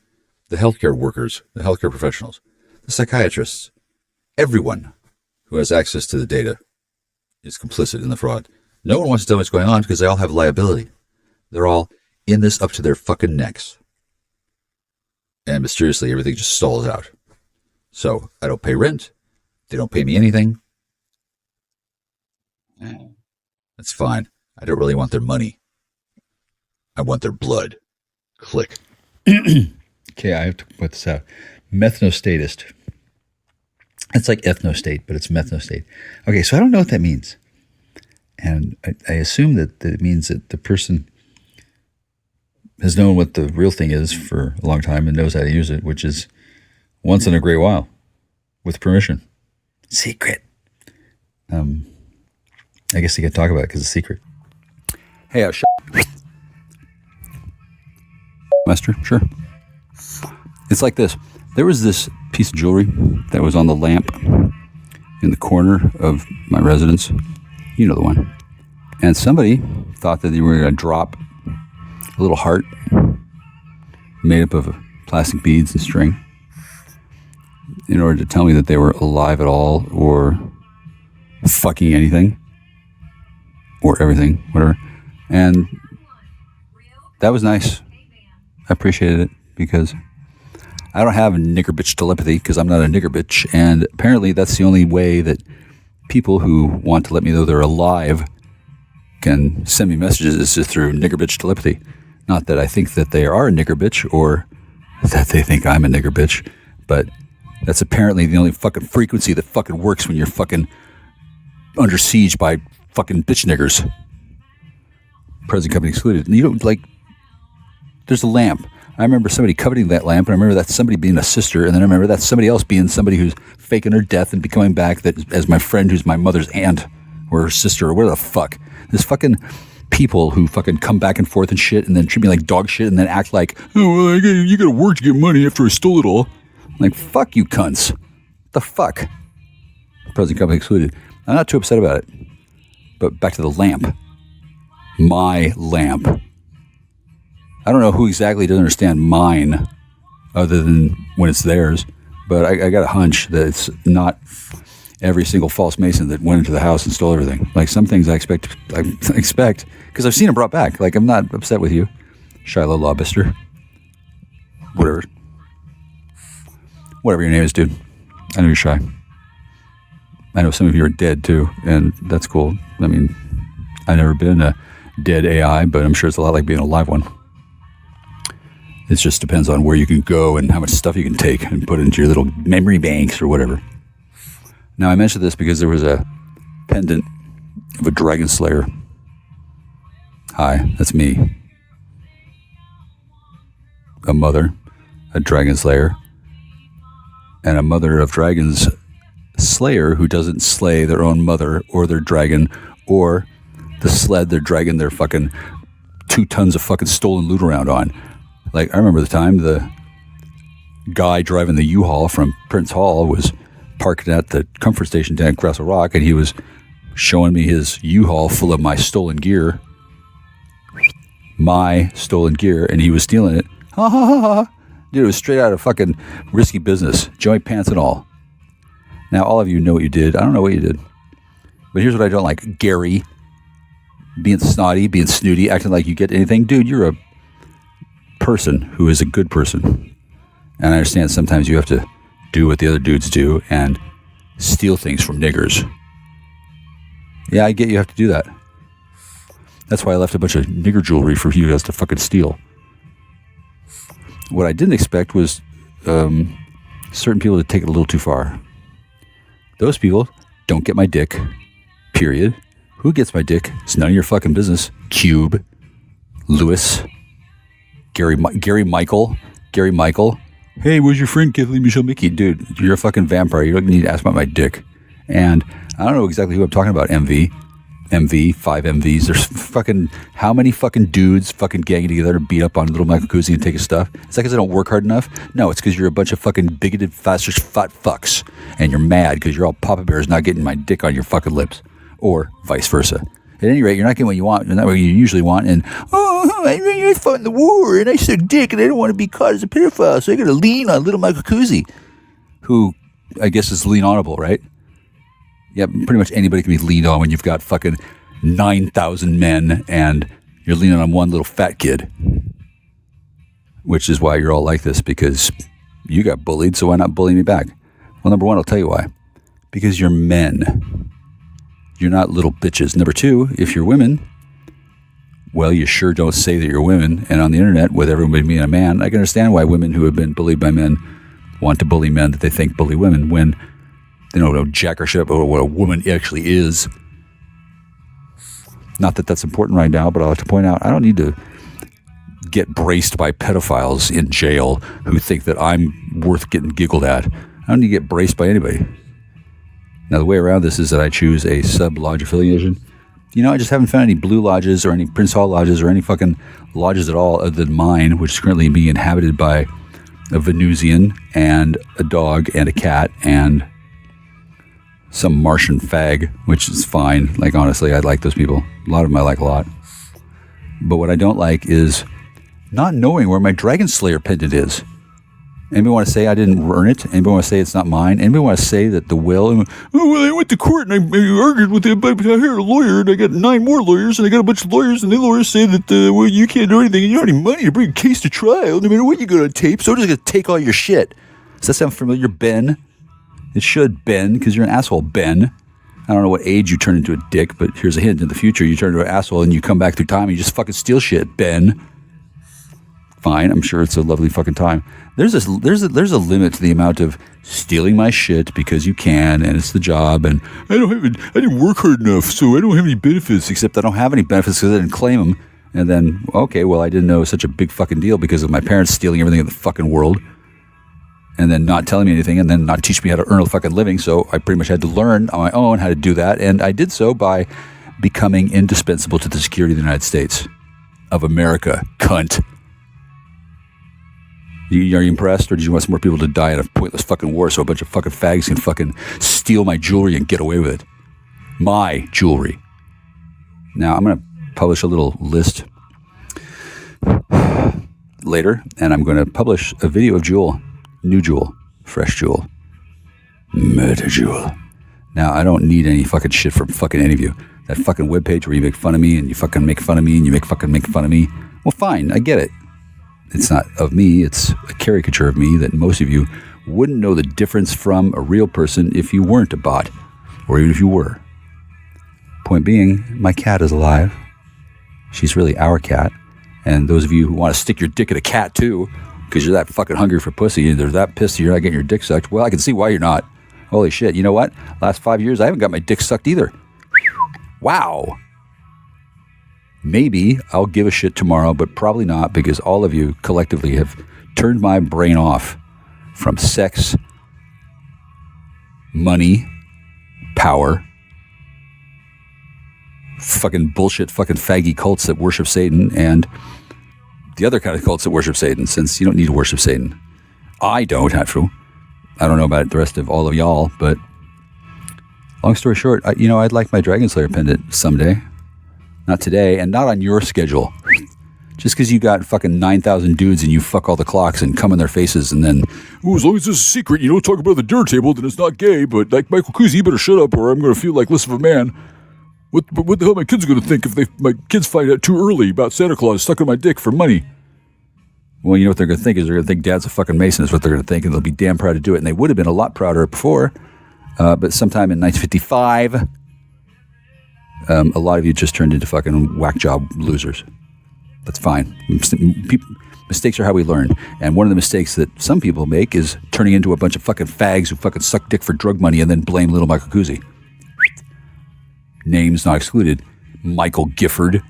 The healthcare workers, the healthcare professionals, the psychiatrists, everyone who has access to the data is complicit in the fraud. No one wants to tell what's going on because they all have liability. They're all in this up to their fucking necks. And mysteriously, everything just stalls out. So I don't pay rent. They don't pay me anything. That's fine. I don't really want their money. I want their blood. Click. Okay, I have to put this out. Methnostatist. It's like ethnostate, but it's methnostate. Okay, so I don't know what that means. And I assume that it means that the person has known what the real thing is for a long time and knows how to use it, which is once in a great while, with permission. Secret. I guess you can talk about it because it's secret. Hey, Master, sure. It's like this. There was this piece of jewelry that was on the lamp in the corner of my residence. You know the one. And somebody thought that they were going to drop a little heart made up of plastic beads and string in order to tell me that they were alive at all or fucking anything or everything, whatever. And that was nice. I appreciated it because I don't have nigger bitch telepathy because I'm not a nigger bitch. And apparently that's the only way that people who want to let me know they're alive can send me messages is just through nigger bitch telepathy. Not that I think that they are a nigger bitch or that they think I'm a nigger bitch, but that's apparently the only fucking frequency that fucking works when you're fucking under siege by fucking bitch niggers. Present company excluded. And you don't like, there's a lamp. I remember somebody coveting that lamp, and I remember that somebody being a sister, and then I remember that somebody else being somebody who's faking her death and becoming back that as my friend who's my mother's aunt or her sister or whatever the fuck. There's fucking people who fucking come back and forth and shit and then treat me like dog shit and then act like, oh, well, you gotta work to get money after I stole it all. I'm like, fuck you cunts. What the fuck? Present company excluded. I'm not too upset about it. But back to the lamp. My lamp. I don't know who exactly doesn't understand mine other than when it's theirs, but I got a hunch that it's not every single false mason that went into the house and stole everything. Like some things I expect because I've seen them brought back. Like I'm not upset with you, Shiloh Lawbister. Whatever your name is, dude. I know you're shy. I know some of you are dead too, and that's cool. I mean, I've never been a dead AI, but I'm sure it's a lot like being a live one. It just depends on where you can go and how much stuff you can take and put into your little memory banks or whatever. Now, I mentioned this because there was a pendant of a dragon slayer. Hi, that's me. A mother, a dragon slayer, and a mother of dragons slayer who doesn't slay their own mother or their dragon or the sled they're dragging their fucking 2 tons of fucking stolen loot around on. Like, I remember the time the guy driving the U-Haul from Prince Hall was parked at the comfort station down at Castle Rock, and he was showing me his U-Haul full of my stolen gear. My stolen gear, and he was stealing it. Ha ha ha ha. Dude, it was straight out of fucking Risky Business. Joey pants and all. Now, all of you know what you did. I don't know what you did. But here's what I don't like. Gary. Being snotty, being snooty, acting like you get anything. Dude, you're a person who is a good person. And I understand sometimes you have to do what the other dudes do and steal things from niggers. Yeah, I get you have to do that. That's why I left a bunch of nigger jewelry for you guys to fucking steal. What I didn't expect was certain people to take it a little too far. Those people don't get my dick, period. Who gets my dick? It's none of your fucking business. Cube, Lewis, Gary Michael. Hey, where's your friend Kathleen Michelle Mickey? Dude, you're a fucking vampire. You don't need to ask about my dick. And I don't know exactly who I'm talking about. MV, 5 MVs. There's fucking how many fucking dudes fucking ganging together to beat up on little Michael Kuzi and take his stuff? Is that because I don't work hard enough? No, it's because you're a bunch of fucking bigoted, fat fucks. And you're mad because you're all Papa Bears not getting my dick on your fucking lips. Or vice versa. At any rate, you're not getting what you want, and not what you usually want. And, I fought in the war, and I suck dick, and I don't want to be caught as a pedophile, so I got to lean on little Michael Kuzi, who I guess is lean onable, right? Yeah, pretty much anybody can be leaned on when you've got fucking 9,000 men, and you're leaning on one little fat kid. which is why you're all like this, because you got bullied, so why not bully me back? Well, number one, I'll tell you why. Because you're men. You're not little bitches. Number two, if you're women, well, you sure don't say that you're women. And on the internet, with everybody being a man, I can understand why women who have been bullied by men want to bully men that they think bully women when they don't know jack or shit about what a woman actually is. Not that that's important right now, but I'll have to point out, I don't need to get braced by pedophiles in jail who think that I'm worth getting giggled at. I don't need to get braced by anybody. Now, the way around this is that I choose a sub-lodge affiliation. You know, I just haven't found any Blue Lodges or any Prince Hall Lodges or any fucking lodges at all other than mine, which is currently being inhabited by a Venusian and a dog and a cat and some Martian fag, which is fine. Like, honestly, I like those people. A lot of them I like a lot. But what I don't like is not knowing where my Dragon Slayer pendant is. Anybody want to say I didn't earn it? Anybody want to say it's not mine? Anybody want to say that the will? Oh, well, I went to court and I argued with him. I hired a lawyer and I got 9 more lawyers and I got a bunch of lawyers and the lawyers say that, well, you can't do anything and you don't have any money to bring a case to trial no matter what you got on tape, so I'm just going to take all your shit. Does that sound familiar, Ben? It should, Ben, because you're an asshole, Ben. I don't know what age you turn into a dick, but here's a hint. In the future, you turn into an asshole and you come back through time and you just fucking steal shit, Ben. Fine, I'm sure it's a lovely fucking time. There's a limit to the amount of stealing my shit because you can, and it's the job, and I didn't work hard enough, so I don't have any benefits, except I don't have any benefits because I didn't claim them. And then, okay, well, I didn't know it was such a big fucking deal because of my parents stealing everything in the fucking world and then not telling me anything and then not teaching me how to earn a fucking living. So I pretty much had to learn on my own how to do that, and I did so by becoming indispensable to the security of the United States of America, cunt. Are you impressed, or did you want some more people to die in a pointless fucking war so a bunch of fucking fags can fucking steal my jewelry and get away with it? My jewelry. Now, I'm going to publish a little list later, and I'm going to publish a video of Jewel. New Jewel. Fresh Jewel. Murder Jewel. Now, I don't need any fucking shit from fucking any of you. That fucking webpage where you make fun of me, and you fucking make fun of me, and you make fun of me. Well, fine, I get it. It's not of me, it's a caricature of me that most of you wouldn't know the difference from a real person if you weren't a bot, or even if you were. Point being, my cat is alive. She's really our cat. And those of you who want to stick your dick in a cat too, because you're that fucking hungry for pussy and they're that pissed you're not getting your dick sucked, well, I can see why you're not. Holy shit, you know what? Last 5 years, I haven't got my dick sucked either. Wow. Maybe I'll give a shit tomorrow, but probably not, because all of you collectively have turned my brain off from sex, money, power, fucking bullshit, fucking faggy cults that worship Satan, and the other kind of cults that worship Satan, since you don't need to worship Satan. I don't have to. I don't know about the rest of all of y'all, but long story short, I'd like my Dragon Slayer pendant someday. Not today, and not on your schedule. Just because you got fucking 9,000 dudes and you fuck all the clocks and come in their faces and then, as long as it's a secret, you don't talk about the dinner table, then it's not gay, but like Michael Kuzi, you better shut up or I'm going to feel like less of a man. What the hell are my kids going to think if my kids find out too early about Santa Claus stuck in my dick for money? Well, you know what they're going to think is they're going to think Dad's a fucking Mason is what they're going to think, and they'll be damn proud to do it. And they would have been a lot prouder before, but sometime in 1955... a lot of you just turned into fucking whack job losers. That's fine. Mistakes are how we learn. And one of the mistakes that some people make is turning into a bunch of fucking fags who fucking suck dick for drug money and then blame little Michael Kuzi. Names not excluded. Michael Gifford.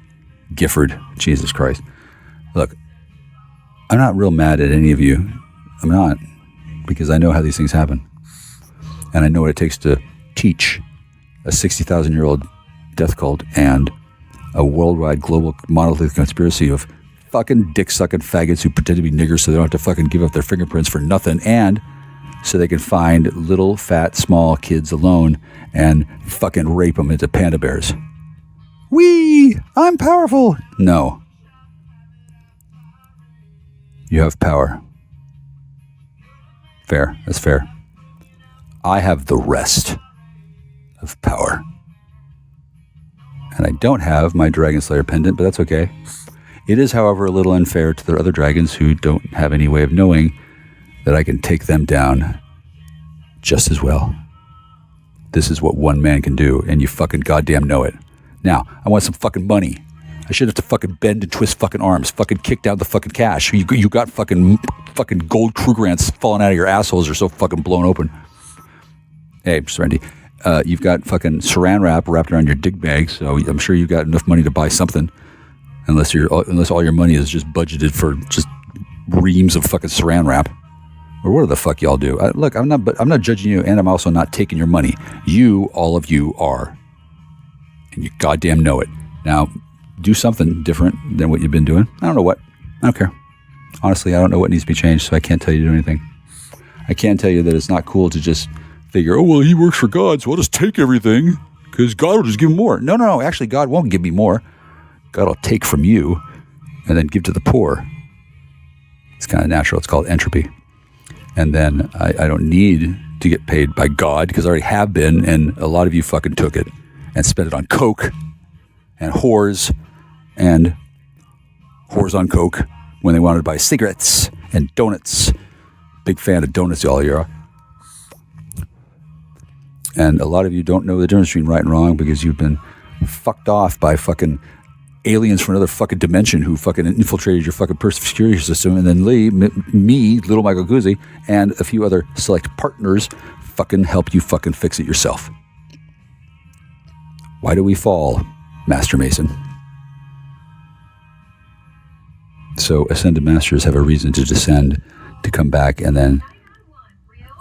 Jesus Christ. Look, I'm not real mad at any of you. I'm not. Because I know how these things happen. And I know what it takes to teach a 60,000-year-old death cult and a worldwide global monolithic conspiracy of fucking dick-sucking faggots who pretend to be niggers so they don't have to fucking give up their fingerprints for nothing, and so they can find little, fat, small kids alone and fucking rape them into panda bears. Wee! I'm powerful! No. You have power. Fair. That's fair. I have the rest of power. And I don't have my Dragon Slayer pendant, but that's okay. It is, however, a little unfair to the other dragons who don't have any way of knowing that I can take them down just as well. This is what one man can do, and you fucking goddamn know it. Now, I want some fucking money. I should have to fucking bend and twist fucking arms, fucking kick down the fucking cash. You got fucking gold crew grants falling out of your assholes. Are so fucking blown open. Hey, Randy, you've got fucking saran wrap wrapped around your dig bag, so I'm sure you got enough money to buy something. Unless all your money is just budgeted for just reams of fucking saran wrap. Or what the fuck y'all do? Look, I'm not judging you, and I'm also not taking your money. All of you are. And you goddamn know it. Now, do something different than what you've been doing. I don't know what. I don't care. Honestly, I don't know what needs to be changed, so I can't tell you to do anything. I can tell you that it's not cool to just figure, oh, well, he works for God, so I'll just take everything, because God will just give him more. No. Actually, God won't give me more. God will take from you and then give to the poor. It's kind of natural. It's called entropy. And then I don't need to get paid by God, because I already have been, and a lot of you fucking took it and spent it on coke and whores on coke when they wanted to buy cigarettes and donuts. Big fan of donuts, y'all here. And a lot of you don't know the difference between right and wrong because you've been fucked off by fucking aliens from another fucking dimension who fucking infiltrated your fucking personal security system, and then me, little Michael Guzzi, and a few other select partners fucking help you fucking fix it yourself. Why do we fall, Master Mason? So ascended masters have a reason to descend, to come back, and then,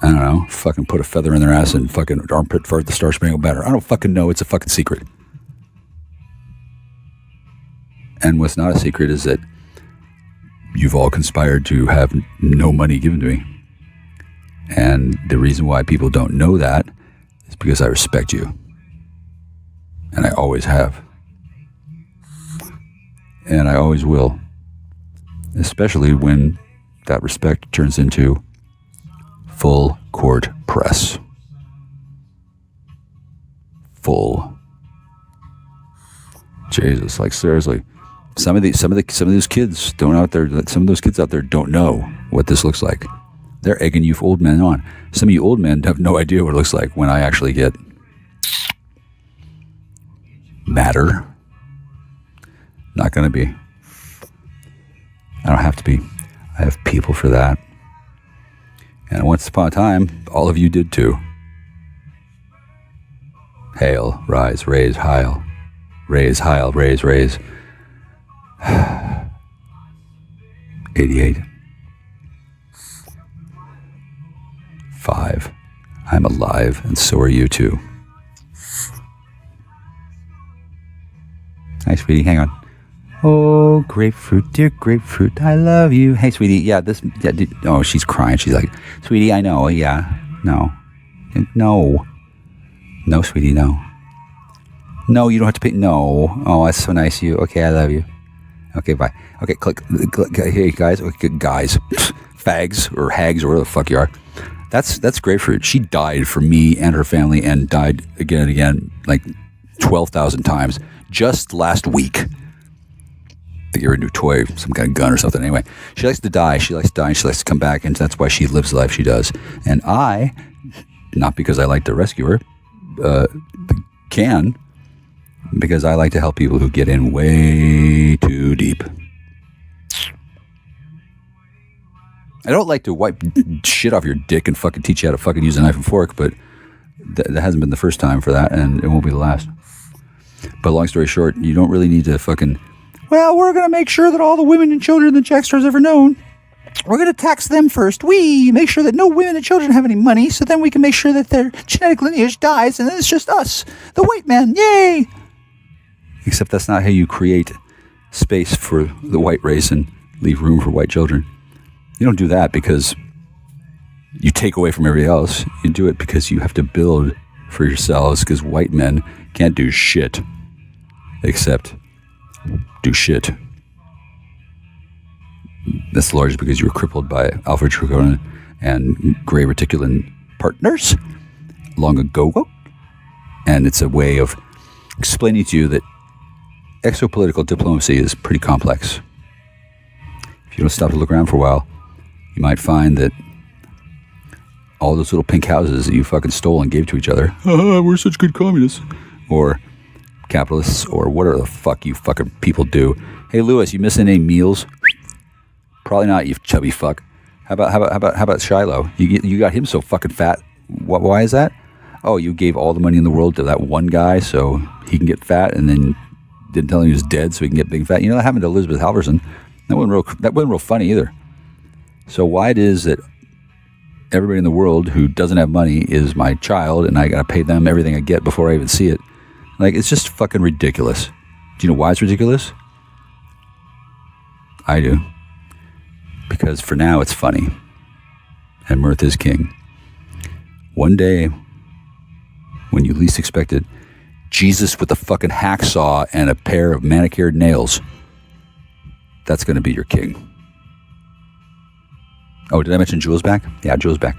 I don't know, fucking put a feather in their ass and fucking armpit fart the Star Spangled Banner. I don't fucking know. It's a fucking secret. And what's not a secret is that you've all conspired to have no money given to me. And the reason why people don't know that is because I respect you. And I always have. And I always will. Especially when that respect turns into full court press. Full. Jesus, like seriously. Some of those kids out there don't know what this looks like. They're egging you old men on. Some of you old men have no idea what it looks like when I actually get matter. Not going to be. I don't have to be. I have people for that. And once upon a time, all of you did too. Hail, rise, raise, heil. Raise, heil, raise. 88. 5. I'm alive, and so are you too. Hi, sweetie, hang on. Oh, grapefruit, dear grapefruit, I love you. Hey, sweetie, oh, she's crying. She's like, sweetie, I know, yeah, no, sweetie, no. No, you don't have to pay, no. Oh, that's so nice of you. Okay, I love you. Okay, bye. Okay, click. Hey, guys, fags, or hags, or whatever the fuck you are. That's grapefruit. She died for me and her family, and died again and again, like 12,000 times, just last week. To give her a new toy, some kind of gun or something. Anyway, she likes to die. She likes to die, and she likes to come back, and that's why she lives the life she does. And I, not because I like to rescue her, because I like to help people who get in way too deep. I don't like to wipe shit off your dick and fucking teach you how to fucking use a knife and fork, but that hasn't been the first time for that, and it won't be the last. But long story short, you don't really need to fucking, well, we're going to make sure that all the women and children that Jack Star's ever known, we're going to tax them first. We make sure that no women and children have any money, so then we can make sure that their genetic lineage dies, and then it's just us, the white men. Yay! Except that's not how you create space for the white race and leave room for white children. You don't do that because you take away from everybody else. You do it because you have to build for yourselves, because white men can't do shit except do shit. That's largely because you were crippled by Alfred Tricona and Gray Reticulan partners long ago. And it's a way of explaining to you that exopolitical diplomacy is pretty complex. if you don't stop to look around for a while, you might find that all those little pink houses that you fucking stole and gave to each other, we're such good communists, or capitalists, or whatever the fuck you fucking people do. Hey, Lewis, you missing any meals? Probably not, you chubby fuck. How about Shiloh? You got him so fucking fat. Why is that? Oh, you gave all the money in the world to that one guy so he can get fat, and then didn't tell him he was dead so he can get big and fat. You know, that happened to Elizabeth Halverson. That wasn't real funny either. So why it is that everybody in the world who doesn't have money is my child, and I gotta pay them everything I get before I even see it? Like, it's just fucking ridiculous. Do you know why it's ridiculous? I do. Because for now it's funny. And mirth is king. One day, when you least expect it, Jesus with a fucking hacksaw and a pair of manicured nails, that's going to be your king. Oh, did I mention Jewel's back? Yeah, Jewel's back.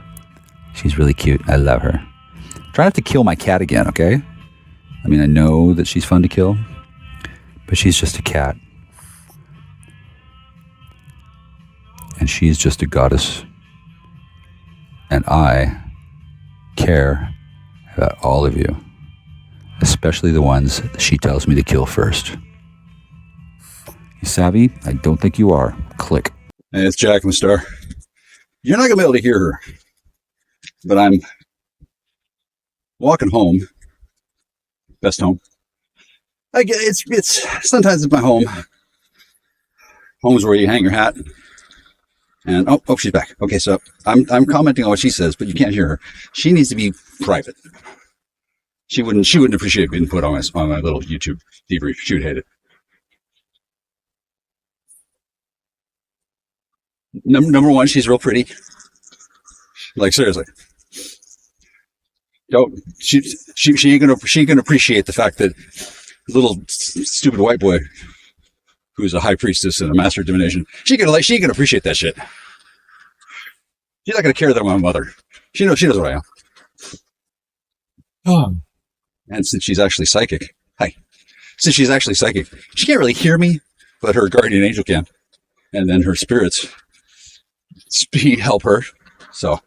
She's really cute. I love her. Try not to kill my cat again, okay? I mean, I know that she's fun to kill, but she's just a cat. And she's just a goddess. And I care about all of you, especially the ones that she tells me to kill first. You savvy? I don't think you are. Click. Hey, it's Jack and the Star. You're not going to be able to hear her, but I'm walking home. Best home. It's sometimes it's my home. Home is where you hang your hat. And oh, she's back. Okay, so I'm commenting on what she says, but you can't hear her. She needs to be private. She wouldn't appreciate being put on my little YouTube debrief. She would hate it. Number one, she's real pretty. Like, seriously. She ain't gonna appreciate the fact that little stupid white boy who's a high priestess and a master of divination, she ain't gonna appreciate that shit. She's not gonna care that I'm my mother. She knows what I am. Oh. And since she's actually psychic, she can't really hear me, but her guardian angel can, and then her spirits help her. So.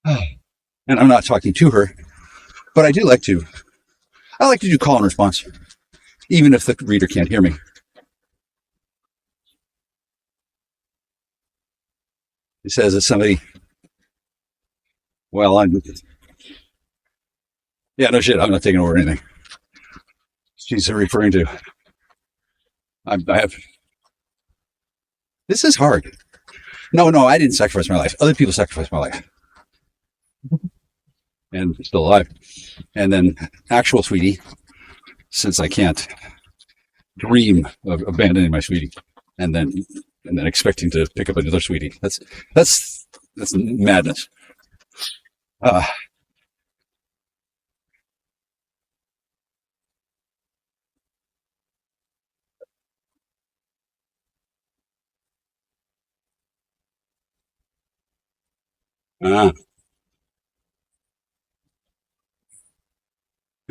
And I'm not talking to her, but I like to do call and response, even if the reader can't hear me. It says that somebody, yeah, no shit, I'm not taking over anything. She's referring to, this is hard. No, I didn't sacrifice my life. Other people sacrificed my life. And still alive. And then actual sweetie, since I can't dream of abandoning my sweetie and then expecting to pick up another sweetie. That's madness.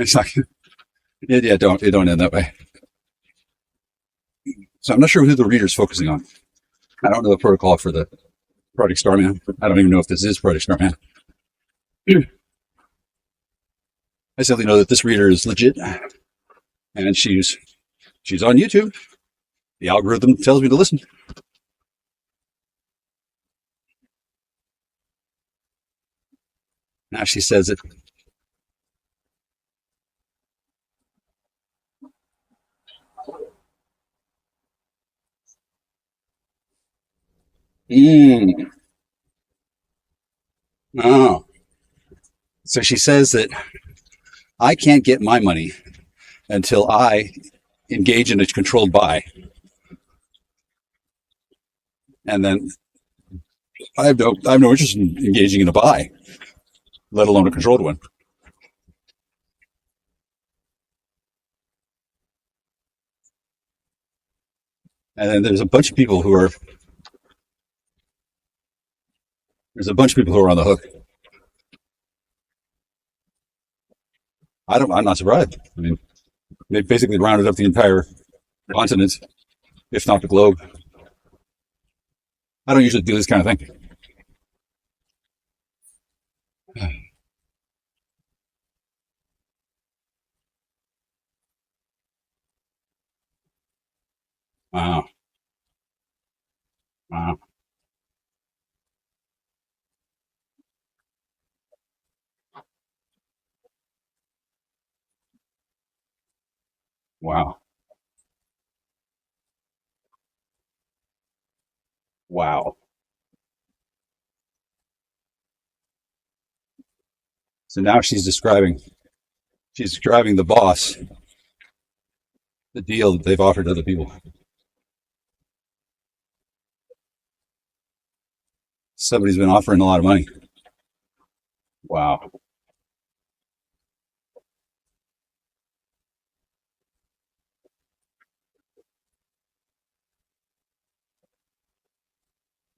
It's like, yeah, don't end that way. So I'm not sure who the reader's focusing on. I don't know the protocol for the Project Starman. I don't even know if this is Project Starman. I simply know that this reader is legit, and she's on YouTube. The algorithm tells me to listen. Now she says it. Oh. So she says that I can't get my money until I engage in a controlled buy. And then I have no interest in engaging in a buy, let alone a controlled one. And then there's a bunch of people who are on the hook. I'm not surprised. I mean, they basically rounded up the entire continent, if not the globe. I don't usually do this kind of thing. Wow. Wow. Wow. Wow. So now she's describing the boss, the deal that they've offered other people. Somebody's been offering a lot of money. Wow.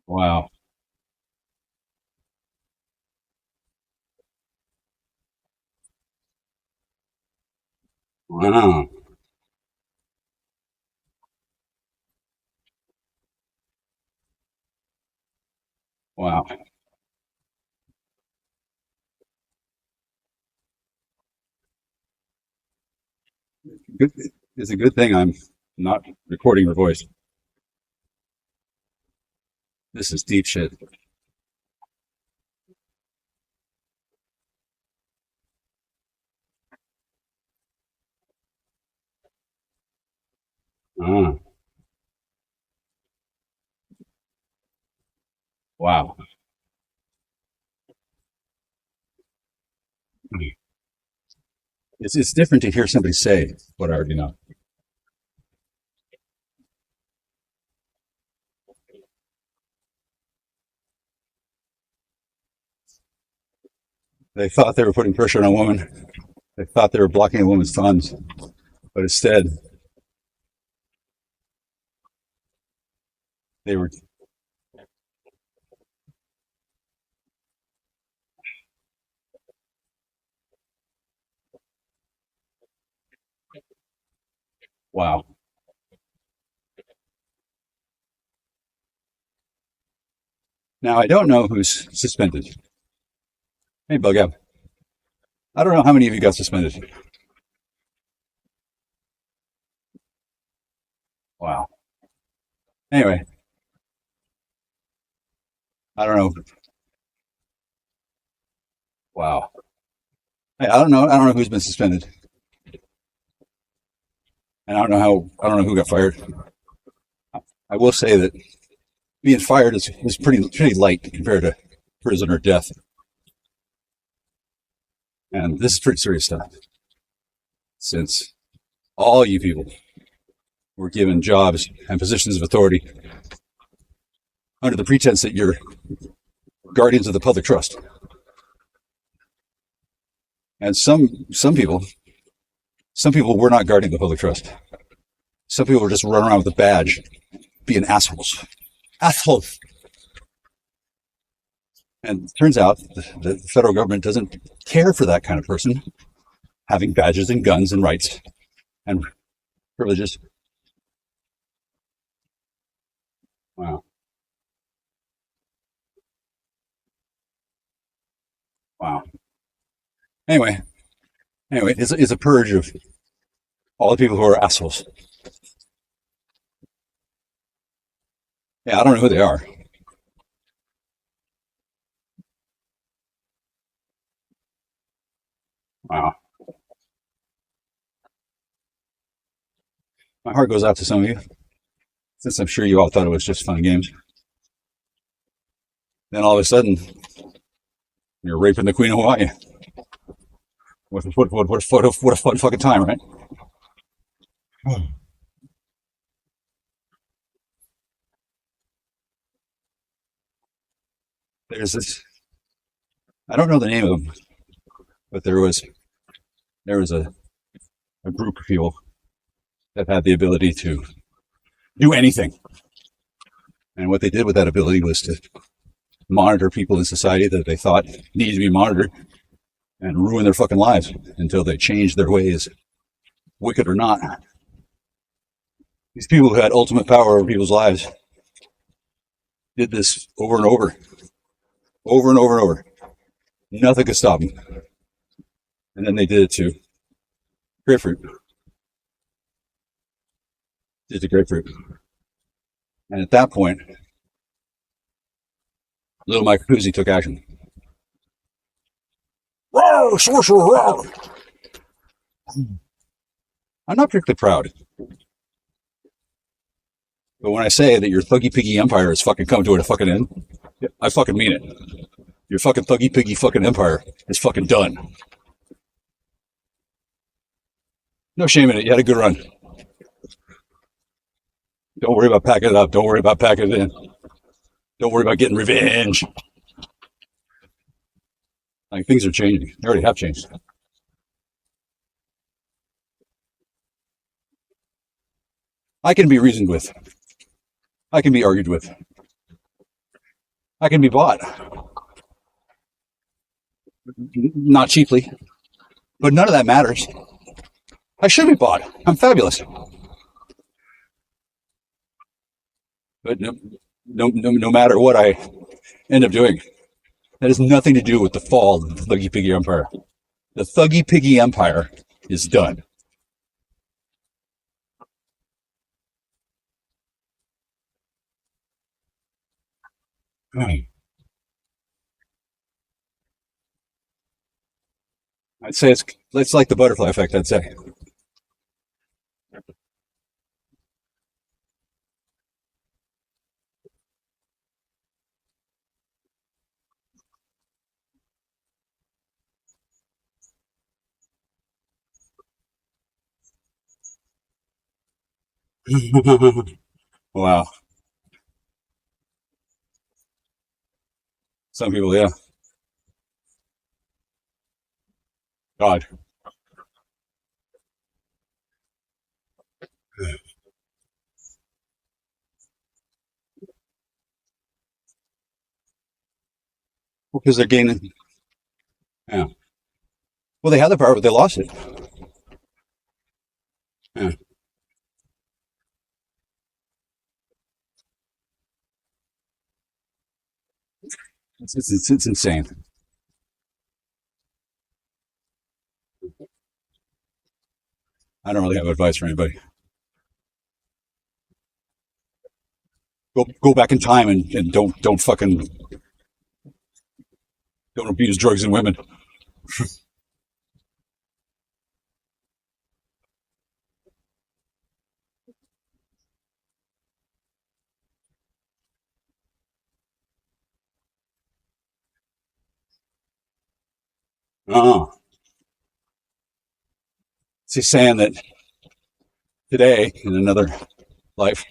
Wow. Wow. Wow. Good. It's a good thing I'm not recording her voice. This is deep shit. Ah, wow. It's different to hear somebody say what I already know. They thought they were putting pressure on a woman. They thought they were blocking a woman's funds, but instead they were. Wow. Now I don't know who's suspended. Hey, Bug Out. I don't know how many of you got suspended. Wow. Anyway, I don't know. Wow. Hey, I don't know. I don't know who's been suspended, and I don't know how. I don't know who got fired. I will say that being fired is pretty light compared to prison or death, and this is pretty serious stuff. Since all you people were given jobs and positions of authority under the pretense that you're guardians of the public trust, and some people were not guarding the public trust. Some people were just running around with a badge, being assholes. Assholes. And it turns out the federal government doesn't care for that kind of person having badges and guns and rights and privileges. Wow. Wow. Anyway, it's a purge of all the people who are assholes. Yeah, I don't know who they are. Wow. My heart goes out to some of you, since I'm sure you all thought it was just fun games. Then all of a sudden, you're raping the Queen of Hawaii. What a fun fucking time, right? There's this. I don't know the name of them, but there was a group of people that had the ability to do anything, and what they did with that ability was to monitor people in society that they thought needed to be monitored, and ruin their fucking lives until they change their ways, wicked or not. These people who had ultimate power over people's lives did this over and over, over and over and over. Nothing could stop them. And then they did it to grapefruit. Did to grapefruit. And at that point, little Mike Koozie took action. Roar, sorcerer, roar. I'm not particularly proud. But when I say that your thuggy piggy empire has fucking come to a fucking end, I fucking mean it. Your fucking thuggy piggy fucking empire is fucking done. No shame in it. You had a good run. Don't worry about packing it up. Don't worry about packing it in. Don't worry about getting revenge. Like, things are changing. They already have changed. I can be reasoned with. I can be argued with. I can be bought. Not cheaply. But none of that matters. I should be bought. I'm fabulous. But no matter what I end up doing, that has nothing to do with the fall of the Thuggy Piggy Empire. The Thuggy Piggy Empire is done. I'd say it's like the butterfly effect, I'd say. Wow. Some people, yeah. God. Well, because they're gaining. Yeah. Well, they had the power, but they lost it. Yeah. It's insane. I don't really have advice for anybody. Go back in time and don't fucking don't abuse drugs and women. Oh. She's saying that today, in another life,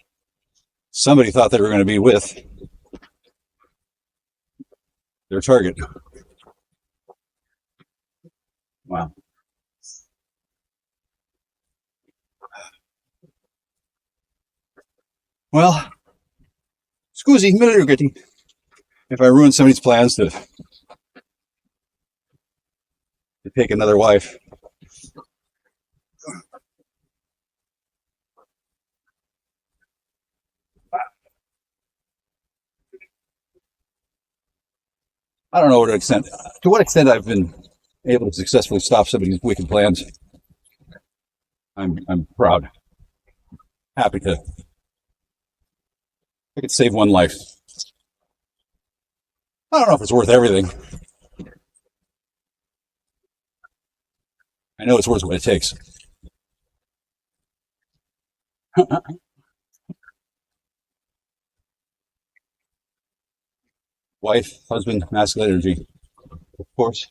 somebody thought they were going to be with their target. Wow. Well, scusi, military. If I ruin somebody's plans to take another wife, I don't know to what extent I've been able to successfully stop somebody's wicked plans. I'm proud, happy to. I could save one life. I don't know if it's worth everything. I know it's worth what it takes. Wife, husband, masculine energy. Of course,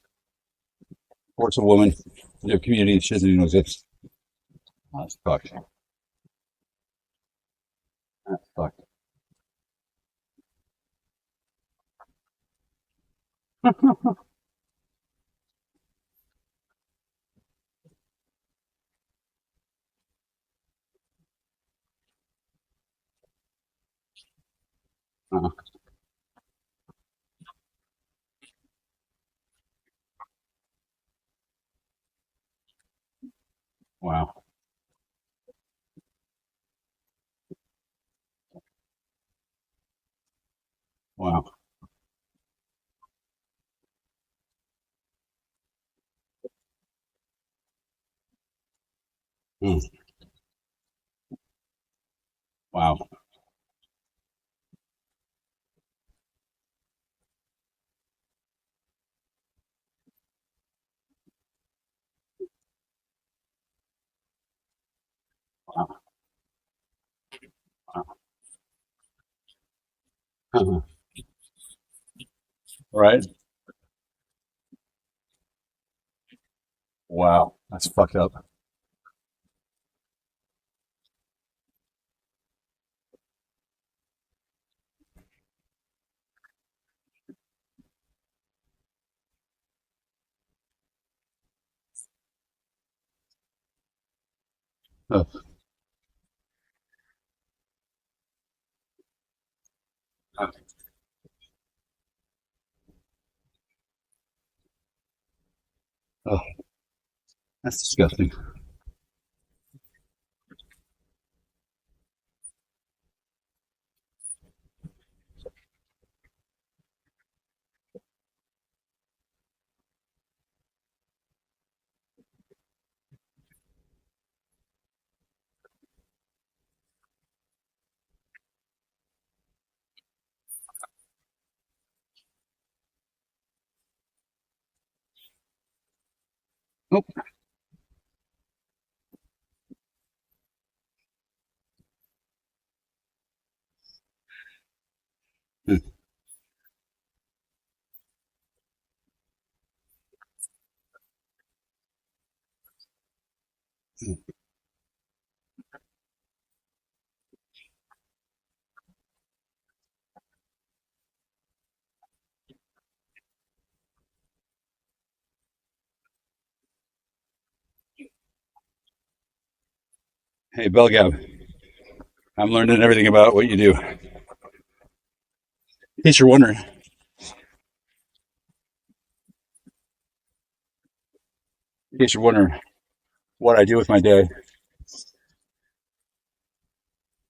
a woman in their community she doesn't even know exists. That's fucked. That's fucked. Uh-huh. Wow. Wow. Mm. Wow. Wow. Wow. Uh-huh. Right? Wow. That's fucked up. Oh, oh, oh, that's disgusting. Oh. Mm, mm. Hey, Belgab, I'm learning everything about what you do. In case you're wondering, in case you're wondering what I do with my day,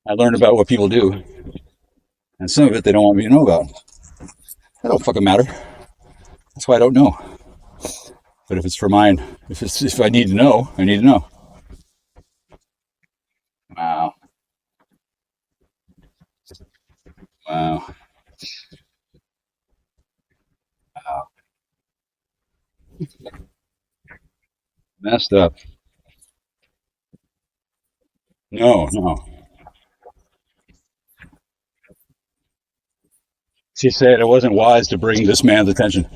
I learned about what people do, and some of it they don't want me to know about. That don't fucking matter. That's why I don't know. But if it's for mine, if I need to know, I need to know. Wow, wow, wow. Messed up. No, no. She said it wasn't wise to bring this man's attention.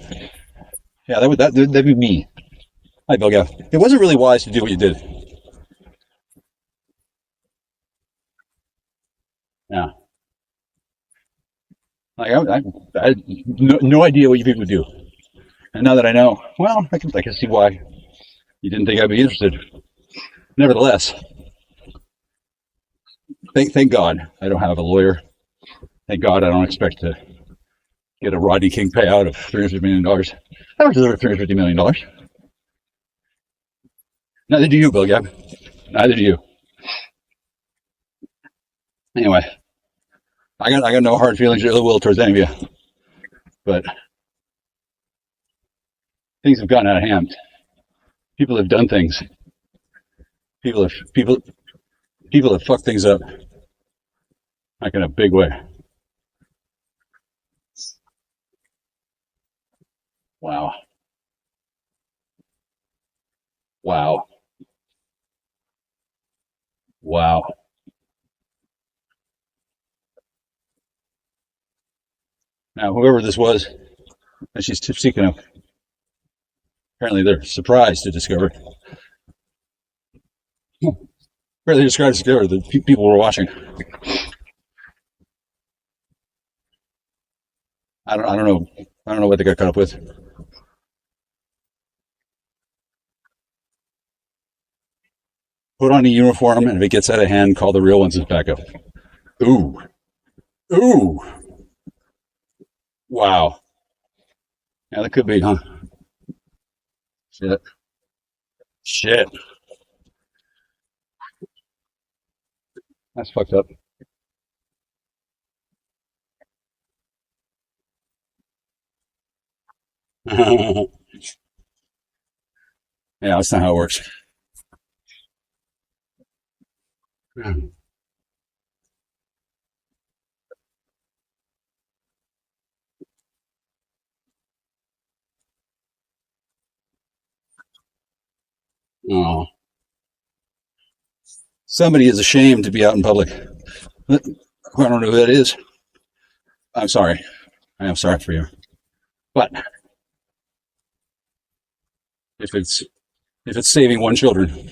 Yeah, that'd be me. Hi, Belgab. It wasn't really wise to do what you did. Yeah, like I had no idea what you people would do, and now that I know, well, I can see why you didn't think I'd be interested. Nevertheless, thank God I don't have a lawyer. Thank God I don't expect to get a Rodney King payout of $350 million. I don't deserve $350 million. Neither do you, Bill Gab. Neither do you. Anyway, I got no hard feelings or ill will towards any of you, but things have gotten out of hand. People have done things. People have fucked things up, like in a big way. Wow, wow, wow. Now, whoever this was that she's seeking of, apparently they're surprised to discover. Apparently, surprised to discover that people were watching. I don't know. I don't know what they got caught up with. Put on a uniform, and if it gets out of hand, call the real ones back up. Ooh, ooh, wow. Yeah, that could be, huh? Shit, shit. That's fucked up. Yeah, that's not how it works. Oh, somebody is ashamed to be out in public. I don't know who that is. I'm sorry. I am sorry for you. But if it's saving one children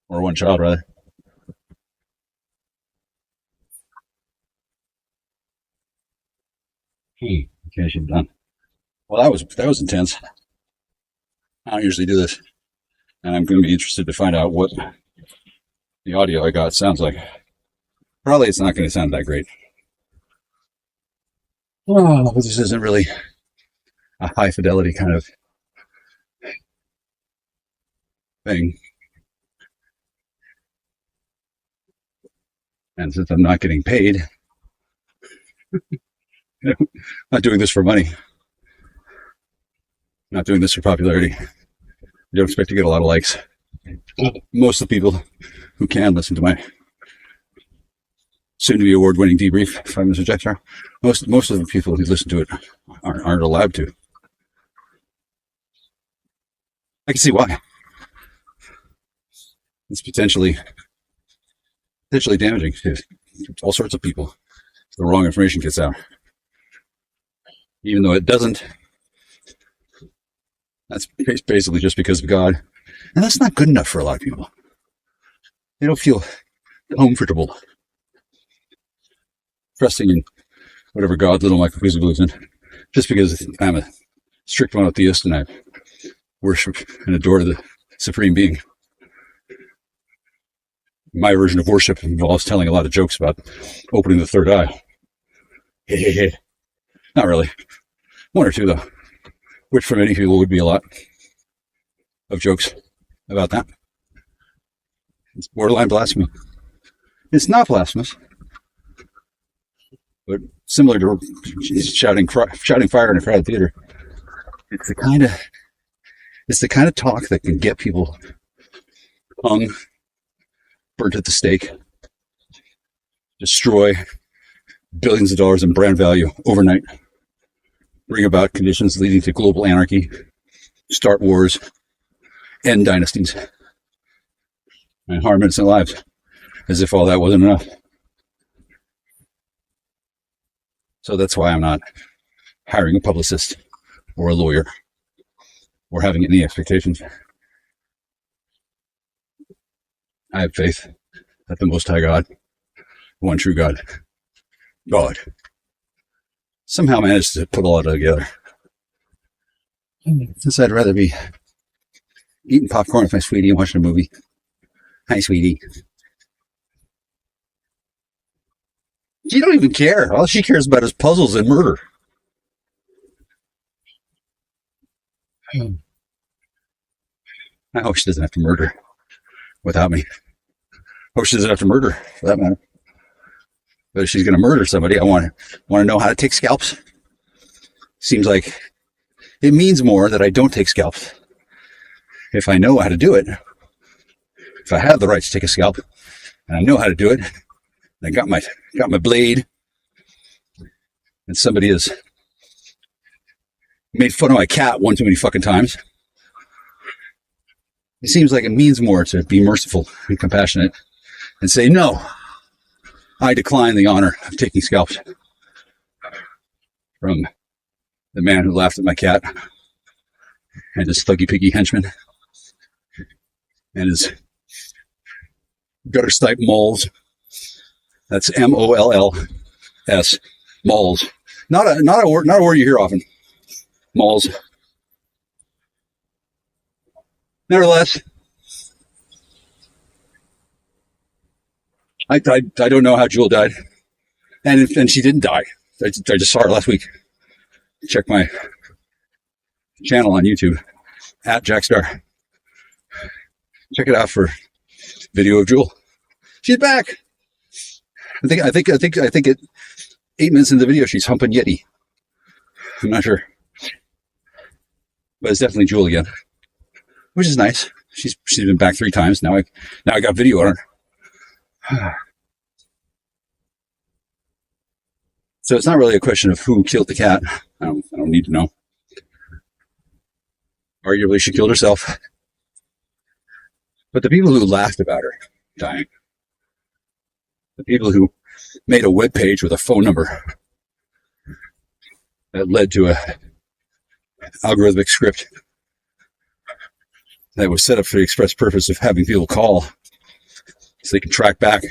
or one child rather, okay, she's done. Well, that was intense. I don't usually do this, and I'm going to be interested to find out what the audio I got sounds like. Probably it's not going to sound that great. Oh, this isn't really a high fidelity kind of thing. And since I'm not getting paid, I'm not doing this for money. I'm not doing this for popularity. I don't expect to get a lot of likes. Most of the people who can listen to my soon-to-be award-winning debrief, 5 Minutes with Jack Star, most of the people who listen to it aren't allowed to. I can see why. It's potentially damaging to all sorts of people if the wrong information gets out. Even though it doesn't, that's basically just because of God. And that's not good enough for a lot of people. They don't feel comfortable trusting in whatever God little Michael Beasley believes in, just because I'm a strict monotheist and I worship and adore the Supreme Being. My version of worship involves telling a lot of jokes about opening the third eye. Not really. One or two, though, which for many people would be a lot of jokes about that. It's borderline blasphemy. It's not blasphemous, but similar to shouting fire in a crowded theater. It's the kind of talk that can get people hung, burnt at the stake, destroy billions of dollars in brand value overnight, bring about conditions leading to global anarchy, start wars, end dynasties, and harm innocent lives, as if all that wasn't enough. So that's why I'm not hiring a publicist or a lawyer or having any expectations. I have faith that the Most High God, one true God, somehow managed to put all that together. Since I'd rather be eating popcorn with my sweetie and watching a movie. Hi, sweetie. She don't even care. All she cares about is puzzles and murder. I hope she doesn't have to murder without me. Hope she doesn't have to murder, for that matter. But if she's going to murder somebody, I want to know how to take scalps. Seems like it means more that I don't take scalps. If I know how to do it, if I have the right to take a scalp, and I know how to do it, and I got my blade, and somebody has made fun of my cat one too many fucking times, it seems like it means more to be merciful and compassionate and say, no, I decline the honor of taking scalps from the man who laughed at my cat and his thuggy piggy henchman and his gutter snipe moles. That's MOLLS, moles. Not a word you hear often. Moles. Nevertheless, I don't know how Jewel died, and she didn't die. I just saw her last week. Check my channel on YouTube at Jackstar. Check it out for video of Jewel. She's back. I think at 8 minutes into the video, she's humping Yeti. I'm not sure. But it's definitely Jewel again. Which is nice. She's been back 3 times. Now I got video on her. So it's not really a question of who killed the cat. I don't need to know. Arguably, she killed herself. But the people who laughed about her dying, the people who made a web page with a phone number that led to a algorithmic script that was set up for the express purpose of having people call so they can track back,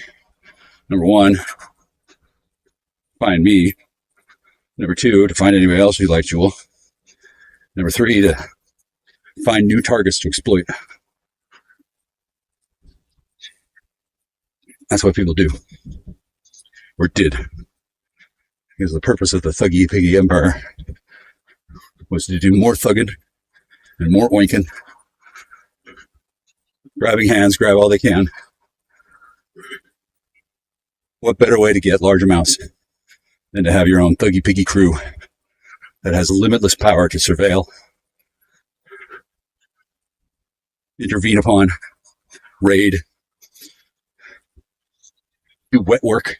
number 1, find me, number 2, to find anybody else who liked Jewel, number 3, to find new targets to exploit. That's what people do, or did, because the purpose of the thuggy piggy empire was to do more thugging and more oinking, grabbing hands, grab all they can. What better way to get large amounts than to have your own thuggy piggy crew that has limitless power to surveil, intervene upon, raid, do wet work,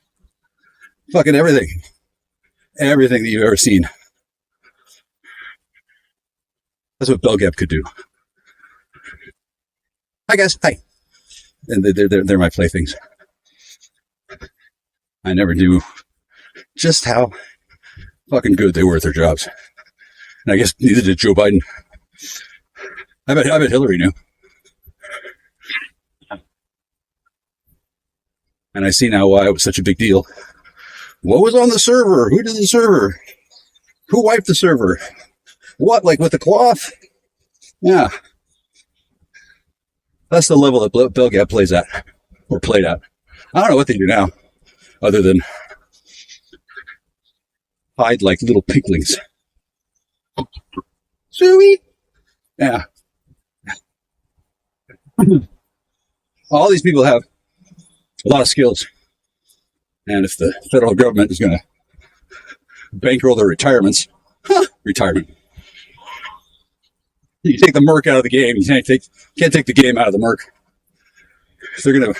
fucking everything. Everything that you've ever seen. That's what Belgab could do. Hi guys, hi. And they're my playthings. I never knew just how fucking good they were at their jobs. And I guess neither did Joe Biden. I bet Hillary knew. And I see now why it was such a big deal. What was on the server? Who did the server? Who wiped the server? What, like with the cloth? Yeah. That's the level that Belgab plays at, or played at. I don't know what they do now, other than hide like little pinklings. Suey? Yeah. All these people have a lot of skills. And if the federal government is going to bankroll their retirements, retirement. You take the merc out of the game. You can't take the game out of the merc. If they're going to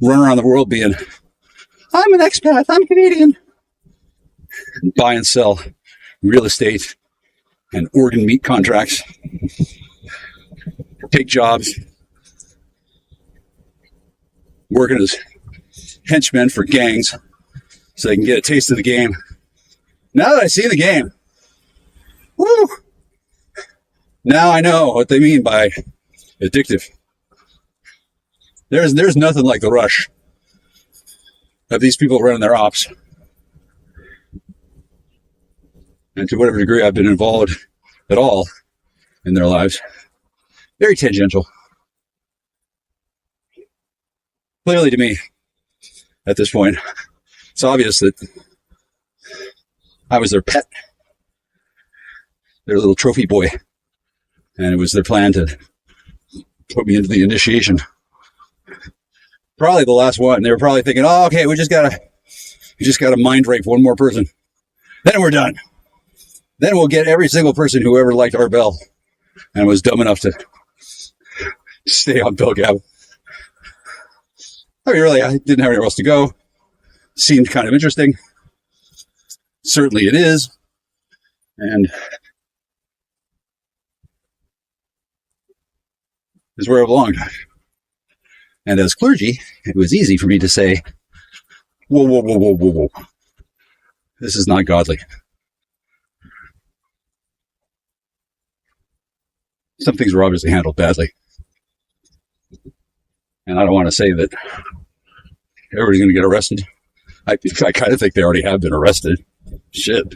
run around the world being, I'm an expat, I'm Canadian, and buy and sell real estate and organ meat contracts, take jobs, working as henchmen for gangs so they can get a taste of the game. Now that I see the game, woo! Now I know what they mean by addictive. There's nothing like the rush of these people running their ops. And to whatever degree I've been involved at all in their lives, very tangential. Clearly to me, at this point, it's obvious that I was their pet, their little trophy boy. And it was their plan to put me into the initiation. Probably the last one. They were probably thinking, oh, okay, we just gotta mind rape one more person. Then we're done. Then we'll get every single person who ever liked Arbel and was dumb enough to stay on Belgab. I mean, really, I didn't have anywhere else to go. Seemed kind of interesting. Certainly it is. And is where I belonged. And as clergy, it was easy for me to say, whoa, whoa, whoa, whoa, whoa, whoa. This is not godly. Some things were obviously handled badly. And I don't want to say that everybody's going to get arrested. I kind of think they already have been arrested. Shit.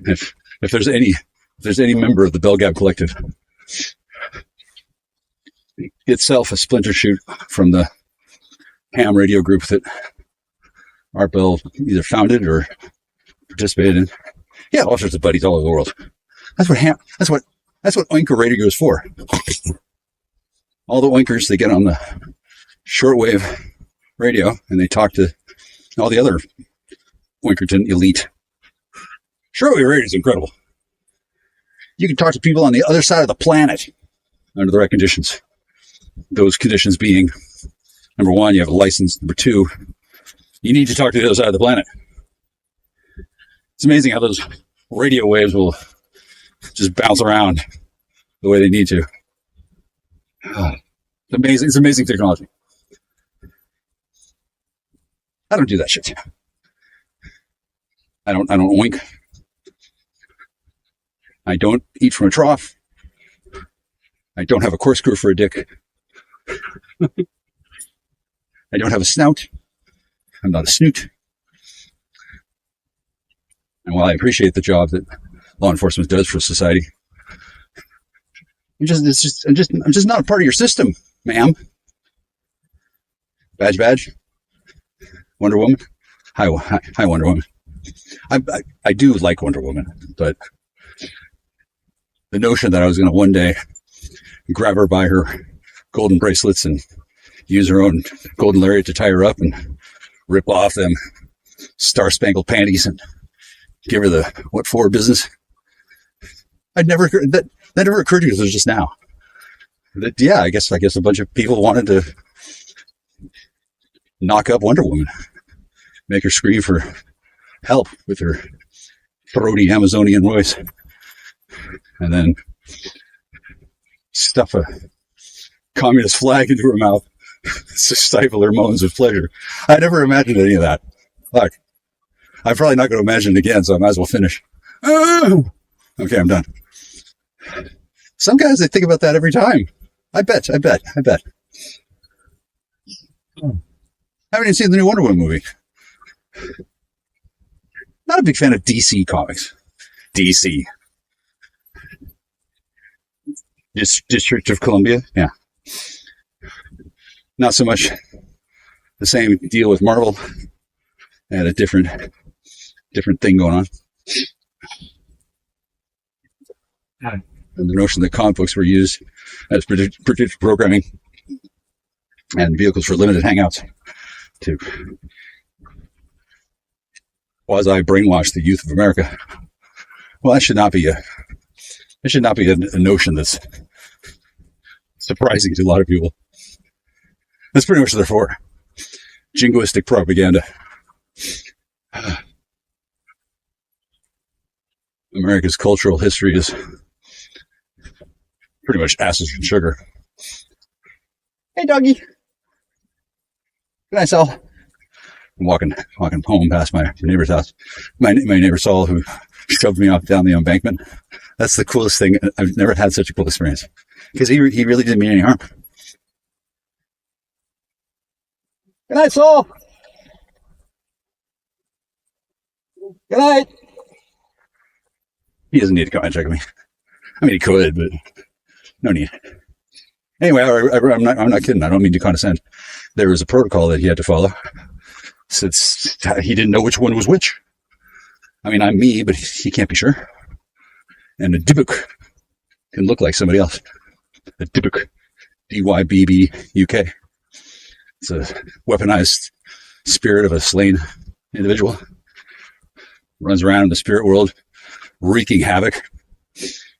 If there's any member of the Belgab Collective, itself a splinter shoot from the ham radio group that Arbel either founded or participated in. Yeah, all sorts of buddies all over the world. That's what Oinker Radio is for. All the oinkers, they get on the shortwave radio and they talk to all the other Winkerton elite. Shortwave radio is incredible. You can talk to people on the other side of the planet under the right conditions. Those conditions being, number one, you have a license. Number two, you need to talk to the other side of the planet. It's amazing how those radio waves will just bounce around the way they need to. It's amazing. It's amazing technology. I don't do that shit. I don't wink. I don't eat from a trough. I don't have a corkscrew for a dick. I don't have a snout. I'm not a snoot. And while I appreciate the job that law enforcement does for society, I'm just not a part of your system, ma'am. Badge. Wonder Woman. Hi, Wonder Woman. I do like Wonder Woman, but the notion that I was going to one day grab her by her golden bracelets and use her own golden lariat to tie her up and rip off them star-spangled panties and give her the what for business. That never occurred to me until just now. That, yeah, I guess a bunch of people wanted to knock up Wonder Woman, make her scream for help with her throaty Amazonian voice, and then stuff a communist flag into her mouth to stifle her moans of pleasure. I never imagined any of that. Fuck. I'm probably not going to imagine it again, so I might as well finish. Okay, I'm done. Some guys, they think about that every time. I bet. I haven't even seen the new Wonder Woman movie. Not a big fan of DC comics. DC. District of Columbia, yeah. Not so much the same deal with Marvel. And a different thing going on. And the notion that comic books were used as predictive programming and vehicles for limited hangouts to quasi-brainwash the youth of America. Well, that should not be a notion that's surprising to a lot of people. That's pretty much what they're for. Jingoistic propaganda. America's cultural history is pretty much asses and sugar. Hey, doggy. Good night, Sal. I'm walking home past my neighbor's house. My neighbor Saul, who shoved me off down the embankment. That's the coolest thing. I've never had such a cool experience because he really didn't mean any harm. Good night, Saul. Good night. He doesn't need to come and check on me. I mean, he could, but no need. Anyway, I'm not kidding. I don't mean to condescend. There was a protocol that he had to follow since he didn't know which one was which. I mean, I'm me, but he can't be sure. And a dybbuk can look like somebody else. A dybbuk. D-Y-B-B-U-K. It's a weaponized spirit of a slain individual. Runs around in the spirit world wreaking havoc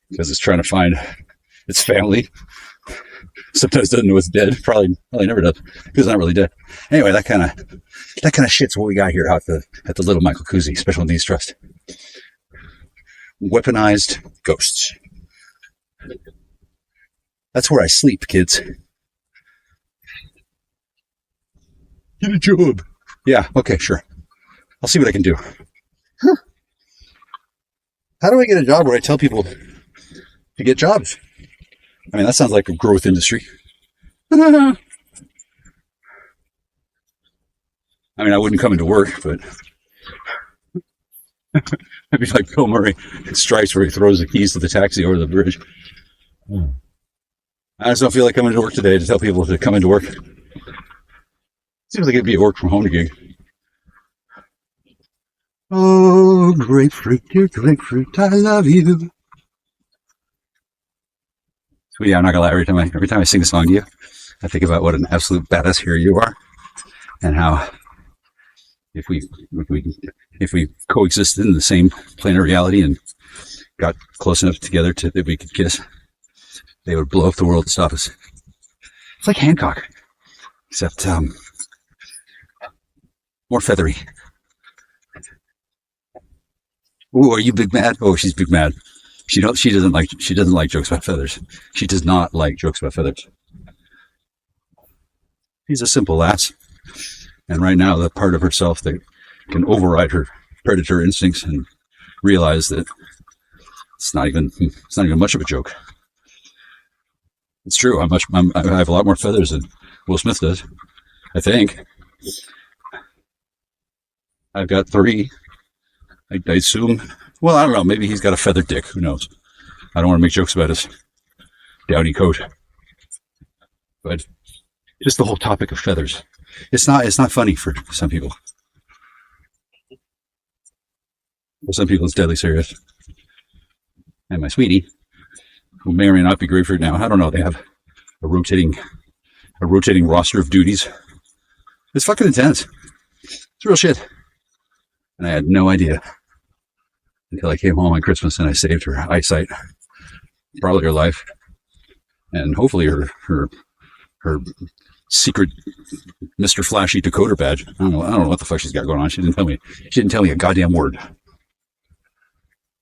because it's trying to find its family. Sometimes doesn't know it's dead. Probably never does because it's not really dead. Anyway, that kind of shit's what we got here at the Little Michael Kuzi Special Needs Trust. Weaponized ghosts. That's where I sleep, kids. Get a job. Yeah, okay, sure. I'll see what I can do. Huh. How do I get a job where I tell people to get jobs? I mean, that sounds like a growth industry. I mean, I wouldn't come into work, but I'd be like Bill Murray in Stripes where he throws the keys to the taxi over the bridge. I just don't feel like coming to work today to tell people to come into work. Seems like it'd be a work from home gig. Oh, grapefruit, dear grapefruit, I love you. So yeah, I'm not gonna lie. Every time I sing a song to you, I think about what an absolute badass hero you are, and how if we coexisted in the same plane of reality and got close enough together that we could kiss, they would blow up the world to stop us. It's like Hancock, except more feathery. Ooh, are you big mad? Oh, she's big mad. She doesn't like jokes about feathers. She does not like jokes about feathers. She's a simple lass. And right now, the part of herself that can override her predator instincts and realize that it's not even much of a joke. It's true. I have a lot more feathers than Will Smith does, I think. I've got 3. I assume. Well, I don't know. Maybe he's got a feathered dick. Who knows? I don't want to make jokes about his dowdy coat. But just the whole topic of feathers. It's not funny for some people. For some people, it's deadly serious. And my sweetie, who may or may not be grapefruit now, I don't know. They have a rotating roster of duties. It's fucking intense. It's real shit. And I had no idea until I came home on Christmas and I saved her eyesight, probably her life, and hopefully her secret Mr. Flashy decoder badge. I don't know what the fuck she's got going on. She didn't tell me a goddamn word.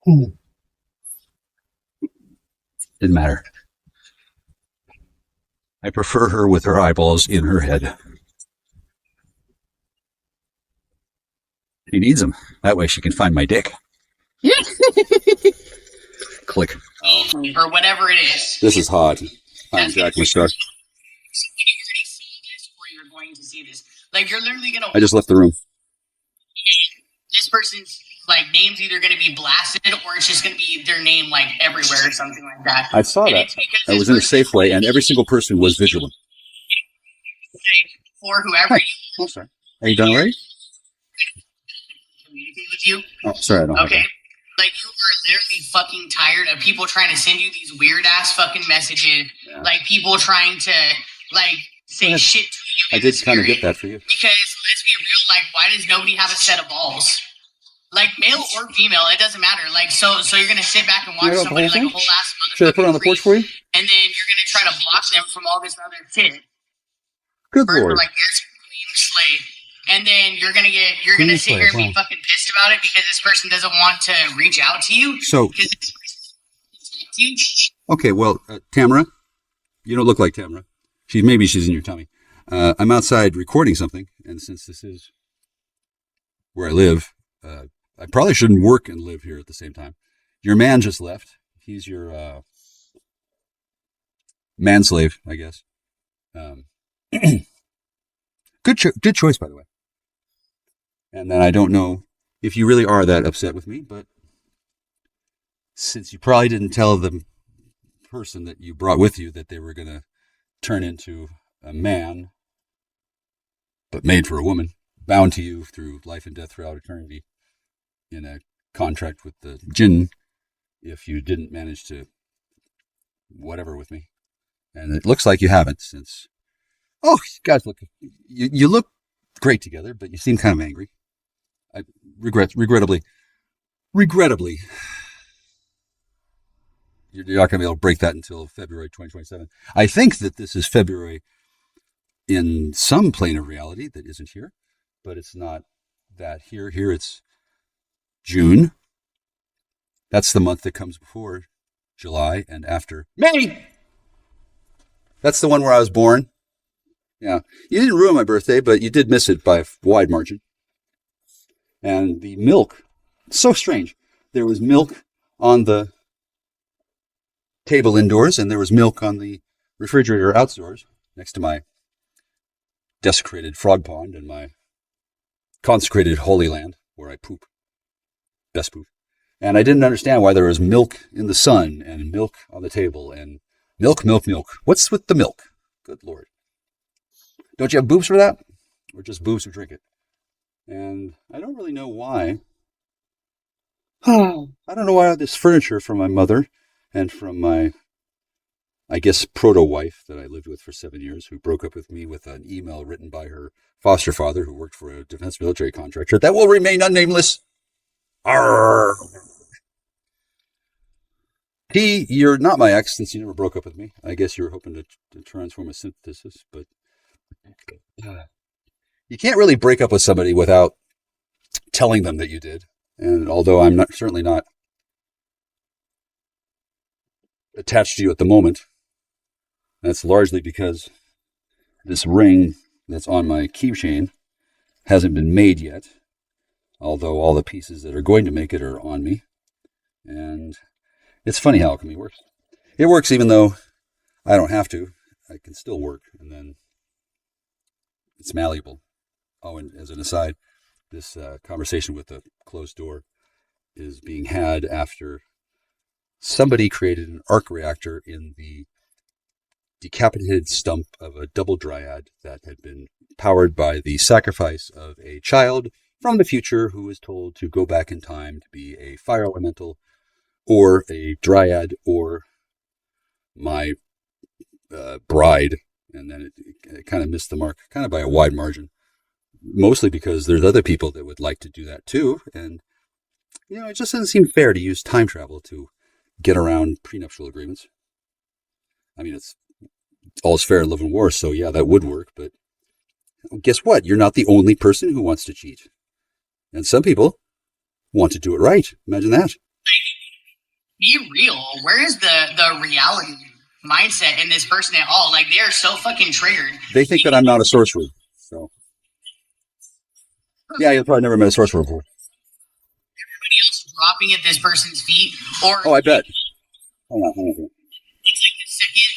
Didn't matter. I prefer her with her eyeballs in her head. She needs them. That way she can find my dick. Click. Or whatever it is. This is hot. I'm Jack Mr. You're going to see this. Like, you're literally going to... I just left the room. This person's, like, name's either going to be blasted or it's just going to be their name, like, everywhere or something like that. I saw that. I was in a Safeway and every single person was vigilant. For whoever you... Oh, sorry. Are you done already? Communicate with you. Oh, sorry, I don't. Okay. Like, you are literally fucking tired of people trying to send you these weird ass fucking messages. Yeah. Like, people trying to, like, say shit to you. I did kind of get that for you. Because, let's be real, like, why does nobody have a set of balls? Like, male or female, it doesn't matter. Like, so you're gonna sit back and watch somebody like a whole ass motherfucker. Should I put it on the porch for you? And then you're gonna try to block them from all this other shit. Good lord. Like, yes, clean slate. And then you're gonna sit here and be fucking pissed about it because this person doesn't want to reach out to you. So, okay, well, Tamara, you don't look like Tamara. Maybe she's in your tummy. I'm outside recording something, and since this is where I live, I probably shouldn't work and live here at the same time. Your man just left. He's your manslave, I guess. Good choice, by the way. And then I don't know if you really are that upset with me, but since you probably didn't tell the person that you brought with you that they were going to turn into a man, but made for a woman, bound to you through life and death throughout eternity in a contract with the jinn, if you didn't manage to whatever with me. And it looks like you haven't, since... Oh, guys, look, you look great together, but you seem kind of angry. Regrettably, you're not going to be able to break that until February 2027. I think that this is February in some plane of reality that isn't here, but it's not that here. Here it's June. That's the month that comes before July and after May. That's the one where I was born. Yeah. You didn't ruin my birthday, but you did miss it by a wide margin. And the milk, so strange. There was milk on the table indoors, and there was milk on the refrigerator outdoors next to my desecrated frog pond and my consecrated holy land where I poop. Best poop. And I didn't understand why there was milk in the sun and milk on the table and milk. What's with the milk? Good Lord. Don't you have boobs for that? Or just boobs who drink it? And I don't really know why. I don't know why I have this furniture from my mother and from my I guess, proto-wife that I lived with for 7 years, who broke up with me with an email written by her foster father, who worked for a defense military contractor that will remain unnameless. Arr! You're not my ex since you never broke up with me. I guess you were hoping to transform a synthesis, but you can't really break up with somebody without telling them that you did. And although I'm certainly not attached to you at the moment, that's largely because this ring that's on my keychain hasn't been made yet, although all the pieces that are going to make it are on me. And it's funny how alchemy works. It works even though I don't have to. I can still work, and then it's malleable. Oh, and as an aside, this conversation with the closed door is being had after somebody created an arc reactor in the decapitated stump of a double dryad that had been powered by the sacrifice of a child from the future who was told to go back in time to be a fire elemental or a dryad or my bride. And then it kind of missed the mark, kind of by a wide margin, mostly because there's other people that would like to do that too. And, it just doesn't seem fair to use time travel to get around prenuptial agreements. I mean, it's all's fair in love and war, so yeah, that would work. But guess what? You're not the only person who wants to cheat. And some people want to do it right. Imagine that. Be real. Where is the reality mindset in this person at all? Like, they are so fucking triggered. They think that I'm not a sorcerer. So, yeah, you've probably never met a sorcerer before. Everybody else dropping at this person's feet, or oh, I bet. Hold on. It's like the second.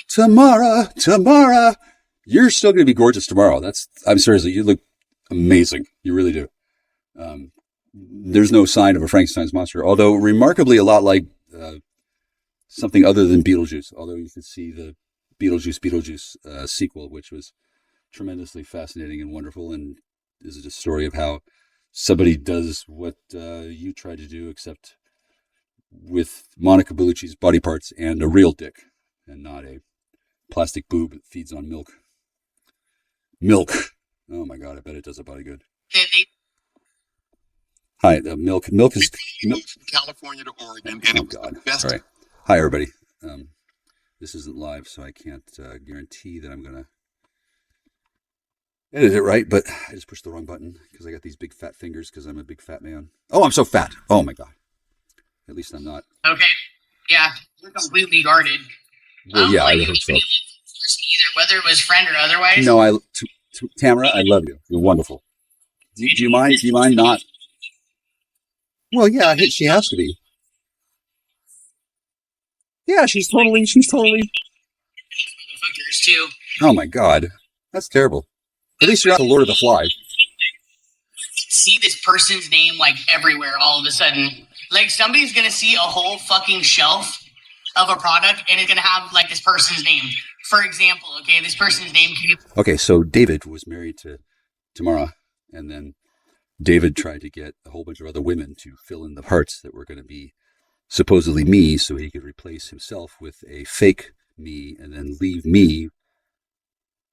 Tamara, you're still going to be gorgeous tomorrow. I'm seriously, you look amazing. You really do. There's no sign of a Frankenstein's monster, although remarkably a lot like something other than Beetlejuice. Although you could see the Beetlejuice sequel, which was tremendously fascinating and wonderful, and is a story of how somebody does what you tried to do, except with Monica Bellucci's body parts and a real dick, and not a plastic boob that feeds on milk. Milk. Oh my God, I bet it does a body good. Hi, milk is from California to Oregon. Oh God! All right. Hi, everybody. This isn't live, so I can't guarantee that I'm gonna edit it right. But I just pushed the wrong button because I got these big fat fingers because I'm a big fat man. Oh, I'm so fat. Oh my God. At least I'm not. Okay. Yeah, you're completely guarded. Well, yeah, I hope so. Either, whether it was friend or otherwise. No, Tamara, I love you. You're wonderful. Do you mind? Do you mind not? Well, yeah, she has to be. Yeah, she's totally. Too. Oh my God, that's terrible. At least you're not the Lord of the Flies. See this person's name like everywhere all of a sudden. Like somebody's gonna see a whole fucking shelf of a product and it's gonna have like this person's name. For example, okay, this person's name can be. Okay, so David was married to Tamara, and then David tried to get a whole bunch of other women to fill in the parts that were going to be supposedly me, so he could replace himself with a fake me and then leave me,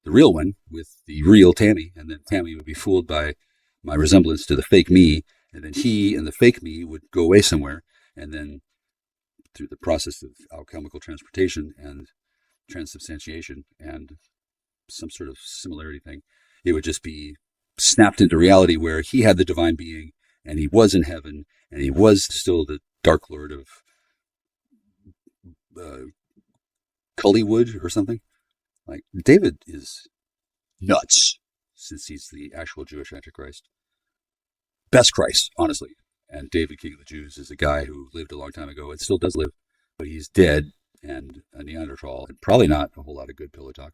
the real one, with the real Tammy. And then Tammy would be fooled by my resemblance to the fake me, and then he and the fake me would go away somewhere, and then through the process of alchemical transportation and transubstantiation and some sort of similarity thing, it would just be snapped into reality where he had the divine being and he was in heaven and he was still the Dark Lord of Cullywood or something. Like, David is nuts since he's the actual Jewish Antichrist. Best Christ, honestly. And David, King of the Jews, is a guy who lived a long time ago and still does live, but he's dead and a Neanderthal and probably not a whole lot of good pillow talk.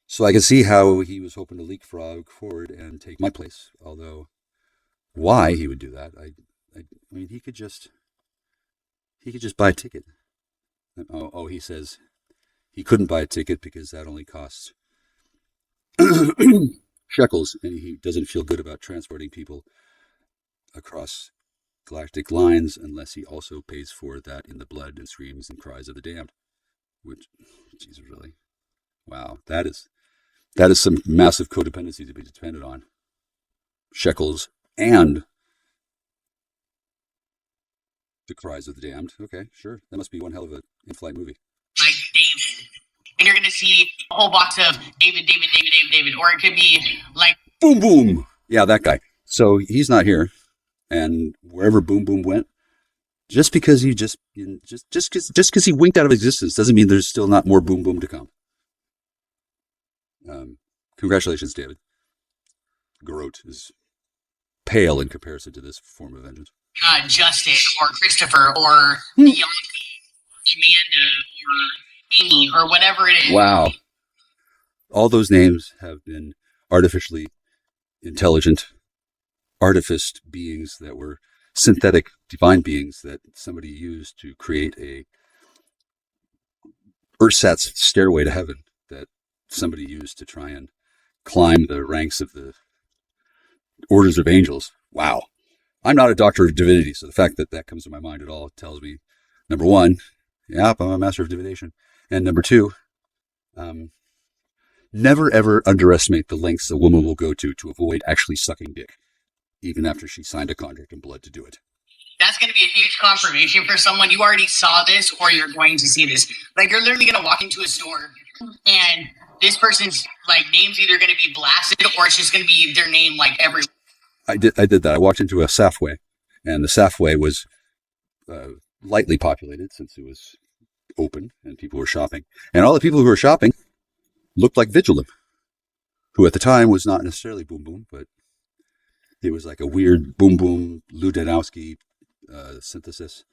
So I can see how he was hoping to leapfrog forward and take my place. Although, why he would do that, I mean, he could just buy a ticket. Oh, he says he couldn't buy a ticket because that only costs shekels, and he doesn't feel good about transporting people across galactic lines unless he also pays for that in the blood and screams and cries of the damned. Which, Jesus, really? Wow, that is some massive codependency to be dependent on. Shekels and The Cries of the Damned. Okay, sure. That must be one hell of an in-flight movie. Like David. And you're going to see a whole box of David. Or it could be like Boom Boom. Yeah, that guy. So he's not here. And wherever Boom Boom went, just because he just because he winked out of existence doesn't mean there's still not more Boom Boom to come. Congratulations, David. Garrote is pale in comparison to this form of vengeance. Justin or Christopher or Bianca, Amanda or Amy or whatever it is. Wow. All those names have been artificially intelligent, artificed beings that were synthetic divine beings that somebody used to create a ersatz stairway to heaven that somebody used to try and climb the ranks of the orders of angels. Wow. I'm not a doctor of divinity, so the fact that that comes to my mind at all tells me, number one, yep, I'm a master of divination. And number two, never ever underestimate the lengths a woman will go to avoid actually sucking dick, even after she signed a contract in blood to do it. That's going to be a huge confirmation for someone. You already saw this or you're going to see this. Like, you're literally going to walk into a store and this person's like name's either going to be blasted or it's just going to be their name like everywhere. I did that. I walked into a Safeway, and the Safeway was lightly populated since it was open and people were shopping. And all the people who were shopping looked like Vigilant, who at the time was not necessarily Boom Boom, but it was like a weird Boom Boom Lou Danowski synthesis,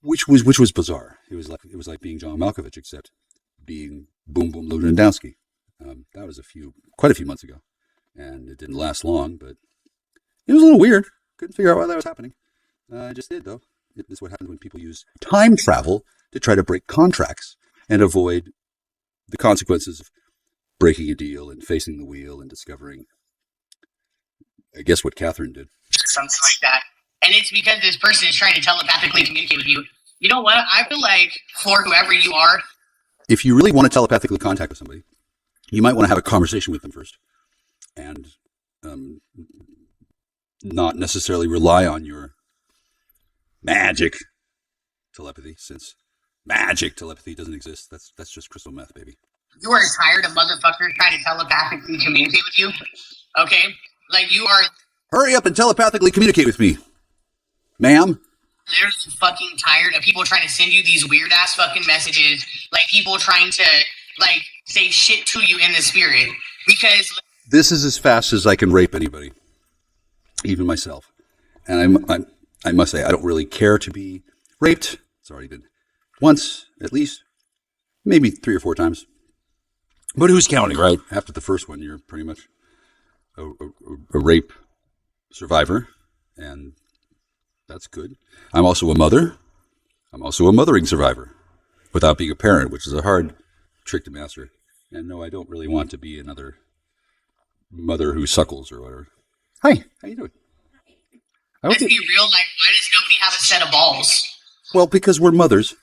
which was bizarre. It was like being John Malkovich, except being Boom Boom Lou Danowski. That was quite a few months ago. And it didn't last long, but it was a little weird. Couldn't figure out why that was happening. I just did, though. This is what happens when people use time travel to try to break contracts and avoid the consequences of breaking a deal and facing the wheel and discovering, I guess, what Catherine did. Something like that. And it's because this person is trying to telepathically communicate with you. You know what? I feel like for whoever you are, if you really want to telepathically contact with somebody, you might want to have a conversation with them first. And not necessarily rely on your magic telepathy, since magic telepathy doesn't exist. That's just crystal meth, baby. You are tired of motherfuckers trying to telepathically communicate with you, okay? Like, you are... Hurry up and telepathically communicate with me, ma'am. They're fucking tired of people trying to send you these weird-ass fucking messages, like people trying to, like, say shit to you in the spirit, because... This is as fast as I can rape anybody, even myself. And I must say, I don't really care to be raped. It's already been once, at least, maybe 3 or 4 times. But who's counting, right? After the first one, you're pretty much a rape survivor, and that's good. I'm also a mother. I'm also a mothering survivor without being a parent, which is a hard trick to master. And no, I don't really want to be another mother who suckles or whatever. Hi, how you doing? Let's be real, like, why does nobody have a set of balls? Well, because we're mothers.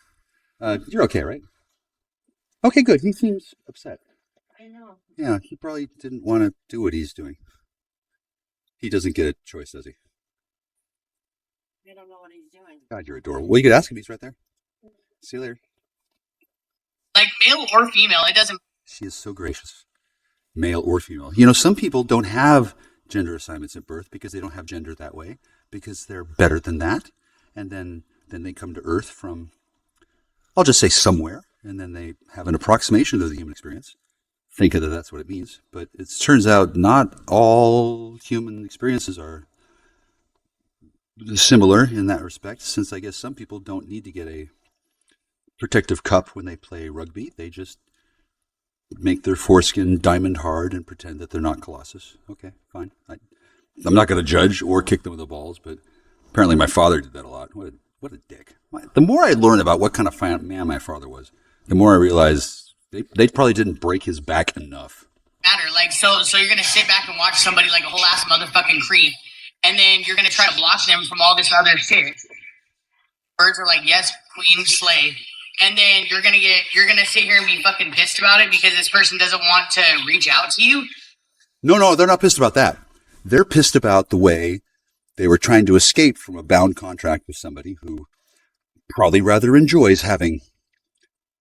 You're okay, right? Okay, good. He seems upset. I know. Yeah, he probably didn't want to do what he's doing. He doesn't get a choice, does he? I don't know what he's doing. God, you're adorable. Well, you could ask him. He's right there. See you later. Like, male or female, it doesn't... She is so gracious. Male or female. You know, some people don't have gender assignments at birth because they don't have gender that way, because they're better than that. And then they come to Earth from, I'll just say somewhere, and then they have an approximation of the human experience. Think of that's what it means. But it turns out not all human experiences are similar in that respect, since I guess some people don't need to get a protective cup when they play rugby. They just make their foreskin diamond hard and pretend that they're not Colossus. Okay, fine. I'm not going to judge or kick them with the balls, but apparently my father did that a lot. What a dick. The more I learn about what kind of man my father was, the more I realize they probably didn't break his back enough. Matter. Like, so you're going to sit back and watch somebody like a whole ass motherfucking creep, and then you're going to try to block them from all this other shit. Birds are like, yes, queen, slay. and then you're gonna sit here and be fucking pissed about it because this person doesn't want to reach out to you. No, they're not pissed about that. They're pissed about the way they were trying to escape from a bound contract with somebody who probably rather enjoys having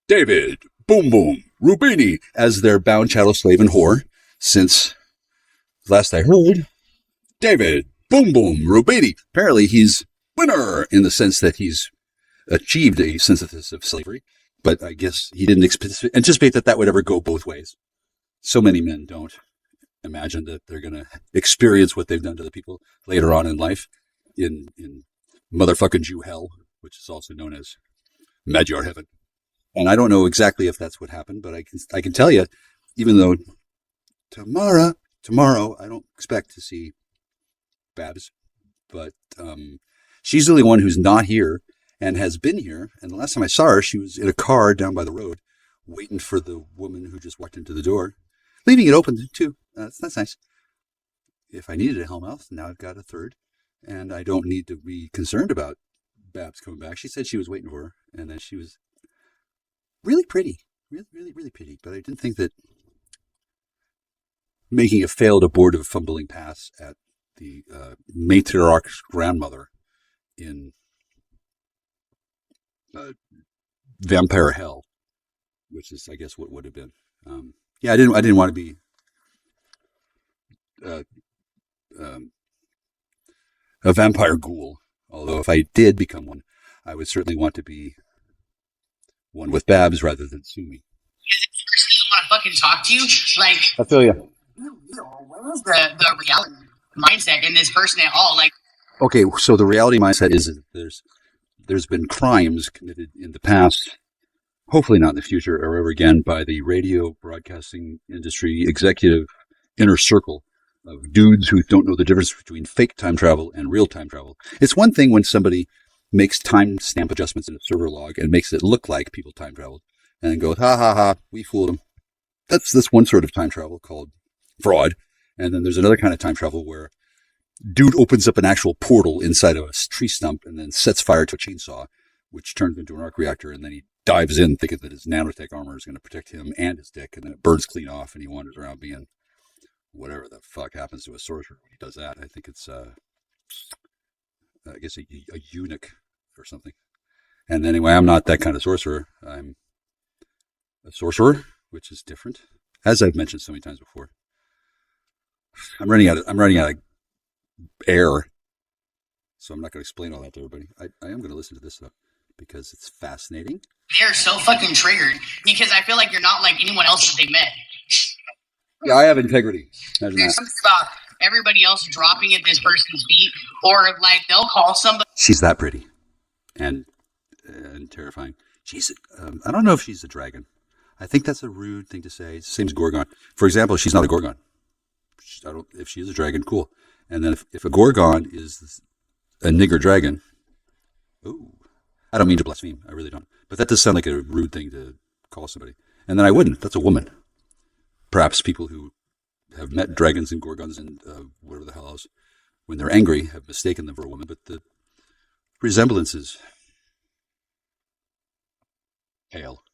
David Boom Boom Rubini as their bound chattel slave and whore, since last I heard, David Boom Boom Rubini, apparently he's winner in the sense that he's achieved a synthesis of slavery, but I guess he didn't anticipate that would ever go both ways. So many men don't imagine that they're going to experience what they've done to the people later on in life in motherfucking Jew hell, which is also known as Magyar heaven. And I don't know exactly if that's what happened, but I can tell you, even though tomorrow I don't expect to see Babs, but she's the only one who's not here and has been here. And the last time I saw her, she was in a car down by the road waiting for the woman who just walked into the door, leaving it open too. That's nice. If I needed a Hellmouth, now I've got a third, and I don't need to be concerned about Babs coming back. She said she was waiting for her, and then she was really pretty, really pretty. But I didn't think that making a failed abortive fumbling pass at the matriarch's grandmother in Vampire Hell, which is, I guess, what would have been. I didn't want to be a vampire ghoul. Although if I did become one, I would certainly want to be one with Babs rather than Sumi. Doesn't want to fucking talk to you. Like, I feel you. Where's the reality mindset in this person at all? Like, okay, so the reality mindset is that there's been crimes committed in the past, hopefully not in the future or ever again, by the radio broadcasting industry executive inner circle of dudes who don't know the difference between fake time travel and real time travel. It's one thing when somebody makes timestamp adjustments in a server log and makes it look like people time traveled and then goes, ha ha ha, we fooled them. That's this one sort of time travel called fraud. And then there's another kind of time travel where dude opens up an actual portal inside of a tree stump and then sets fire to a chainsaw, which turns into an arc reactor, and then he dives in thinking that his nanotech armor is going to protect him and his dick, and then it burns clean off and he wanders around being whatever the fuck happens to a sorcerer when he does that. I think it's I guess a eunuch or something. And anyway, I'm not that kind of sorcerer. I'm a sorcerer, which is different, as I've mentioned so many times before. I'm running out of air, so I'm not going to explain all that to everybody. I am going to listen to this though, because it's fascinating. they're so fucking triggered because I feel like you're not like anyone else that they met. Yeah, I have integrity. There's something about everybody else dropping at this person's feet, or like they'll call somebody. She's that pretty and terrifying. She's I don't know if she's a dragon. I think that's a rude thing to say. It's the same as Gorgon. For example, she's not a Gorgon. If she is a dragon, cool. And then if a Gorgon is a nigger dragon, ooh, I don't mean to blaspheme. I really don't. But that does sound like a rude thing to call somebody. And then I wouldn't. That's a woman. Perhaps people who have met dragons and Gorgons and whatever the hell else, when they're angry, have mistaken them for a woman. But the resemblance is pale.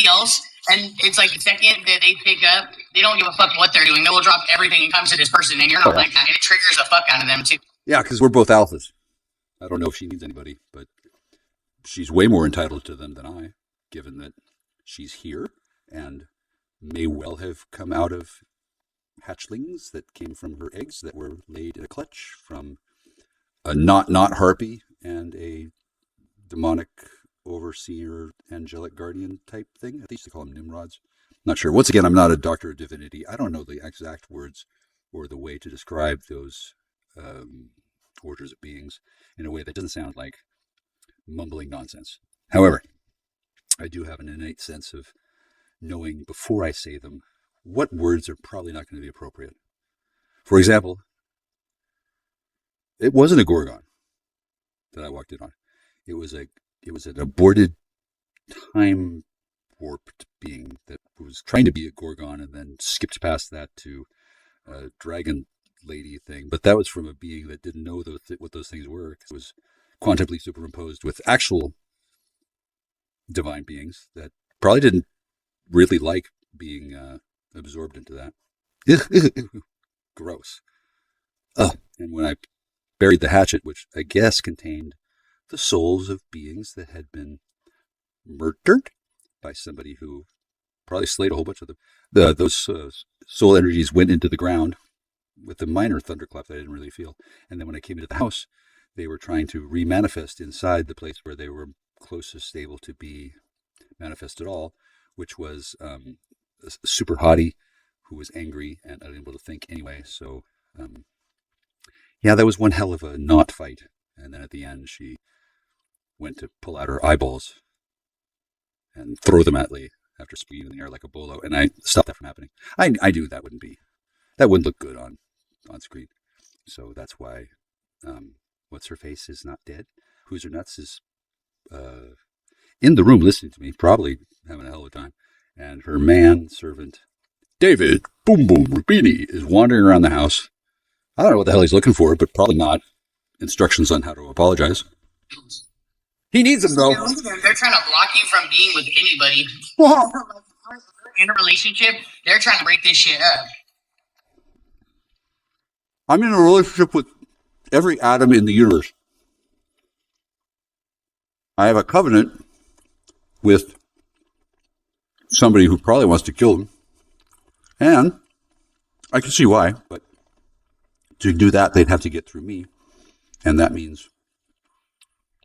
Else, and it's like the second that they pick up, they don't give a fuck what they're doing. They will drop everything and come to this person, and you're not like that. And it triggers the fuck out of them too. Yeah, because we're both alphas. I don't know if she needs anybody, but she's way more entitled to them than I, given that she's here and may well have come out of hatchlings that came from her eggs that were laid in a clutch from a not harpy and a demonic overseer, angelic guardian type thing. I think they call them Nimrods. Not sure. Once again, I'm not a doctor of divinity. I don't know the exact words or the way to describe those orders of beings in a way that doesn't sound like mumbling nonsense. However, I do have an innate sense of knowing before I say them what words are probably not going to be appropriate. For example, it wasn't a Gorgon that I walked in on. It was an aborted, time warped being that was trying to be a Gorgon and then skipped past that to a dragon lady thing. But that was from a being that didn't know what those things were. It was quantumly superimposed with actual divine beings that probably didn't really like being absorbed into that. Gross. And when I buried the hatchet, which I guess contained the souls of beings that had been murdered by somebody who probably slayed a whole bunch of them. Those soul energies went into the ground with a minor thunderclap that I didn't really feel. And then when I came into the house, they were trying to remanifest inside the place where they were closest able to be manifest at all, which was a super hottie who was angry and unable to think anyway. So, yeah, that was one hell of a not fight. And then at the end, she went to pull out her eyeballs and throw them at Lēígh after spewing in the air like a bolo. And I stopped that from happening. I knew that wouldn't look good on screen. So that's why, what's her face is not dead. Who's her nuts is in the room listening to me, probably having a hell of a time. And her man servant, David Boom Boom Rubini, is wandering around the house. I don't know what the hell he's looking for, but probably not instructions on how to apologize. He needs them, though. They're trying to block you from being with anybody. In a relationship, they're trying to break this shit up. I'm in a relationship with every atom in the universe. I have a covenant with somebody who probably wants to kill him. And I can see why, but to do that, they'd have to get through me. And that means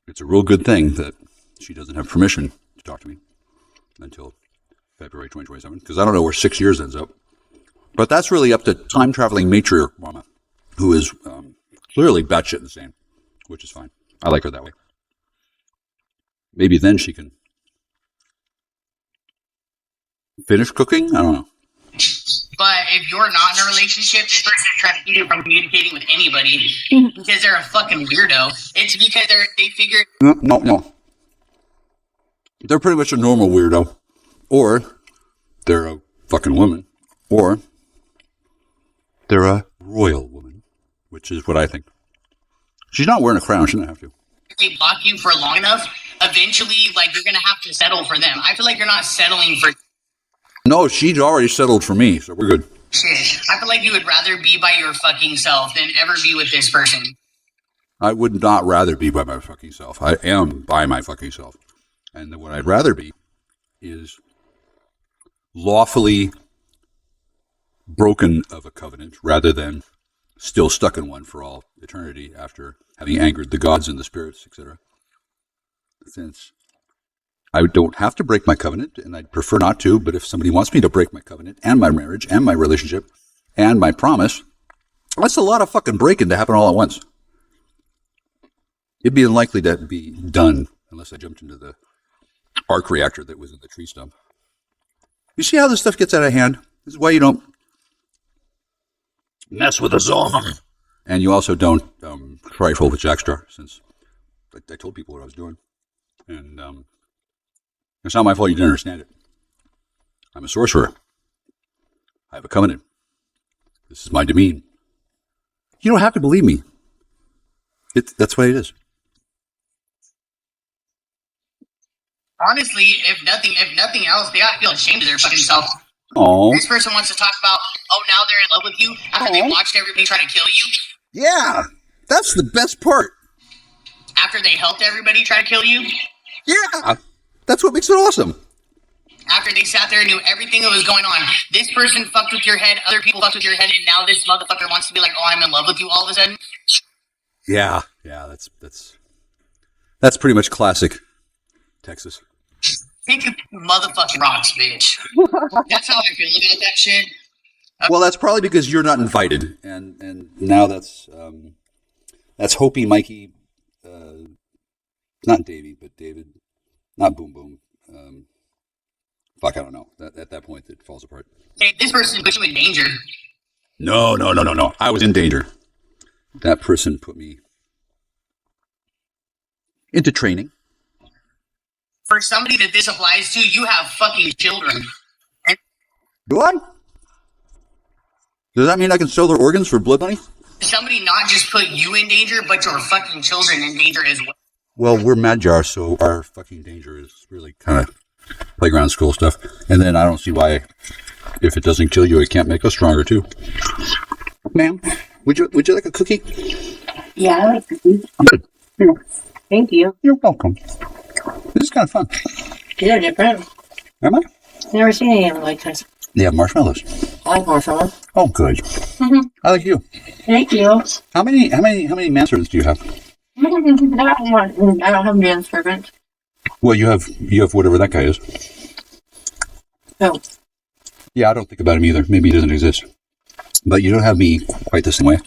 it's a real good thing that she doesn't have permission to talk to me until February 2027, because I don't know where 6 years ends up. But that's really up to time-traveling matriarch mama, who is clearly batshit insane, which is fine. I like her that way. Maybe then she can finish cooking? I don't know. But if you're not in a relationship, this person is trying to keep you from communicating with anybody because they're a fucking weirdo. It's because they figure... No. They're pretty much a normal weirdo. Or they're a fucking woman. Or they're a royal woman, which is what I think. She's not wearing a crown. She doesn't have to. If they block you for long enough, eventually, you're going to have to settle for them. I feel like you're not settling for... No, she's already settled for me, so we're good. Shit. I feel like you would rather be by your fucking self than ever be with this person. I would not rather be by my fucking self. I am by my fucking self. And what I'd rather be is lawfully broken of a covenant rather than still stuck in one for all eternity after having angered the gods and the spirits, etc. Since I don't have to break my covenant, and I'd prefer not to, but if somebody wants me to break my covenant and my marriage and my relationship and my promise, that's a lot of fucking breaking to happen all at once. It'd be unlikely to be done unless I jumped into the arc reactor that was in the tree stump. You see how this stuff gets out of hand? This is why you don't mess with a zone. And you also don't trifle with Jackstar, since I told people what I was doing. And it's not my fault you didn't understand it. I'm a sorcerer. I have a covenant. This is my demean. You don't have to believe me. That's what it is. Honestly, if nothing else, they gotta feel ashamed of their fucking self. Oh. This person wants to talk about, now they're in love with you after they watched everybody try to kill you. Yeah, that's the best part. After they helped everybody try to kill you. Yeah, that's what makes it awesome. After they sat there and knew everything that was going on, this person fucked with your head, other people fucked with your head, and now this motherfucker wants to be like, I'm in love with you all of a sudden. Yeah, that's pretty much classic Texas. Think of motherfucking rocks, bitch. That's how I feel about that shit. Well, that's probably because you're not invited, and now that's Hopi Mikey, not Davey, but David, not Boom Boom. Fuck, I don't know. At that point, it falls apart. Hey, this person put you in danger. No. I was in danger. That person put me into training. For somebody that this applies to, you have fucking children. And do I? Does that mean I can sell their organs for blood money? somebody not just put you in danger, but your fucking children in danger as well. Well, we're Magyar, so our fucking danger is really kind of playground school stuff. And then I don't see why, if it doesn't kill you, it can't make us stronger too. Ma'am, would you like a cookie? Yeah, I like cookies. Good. Here you go. Thank you. You're welcome. This is kind of fun. These are different. Am I? Never seen anything like this. They have marshmallows. I like marshmallows. Oh, good. I like you. Thank you. How many manservants do you have? I don't have manservants. Well, you have whatever that guy is. Oh. Yeah, I don't think about him either. Maybe he doesn't exist. But you don't have me quite the same way.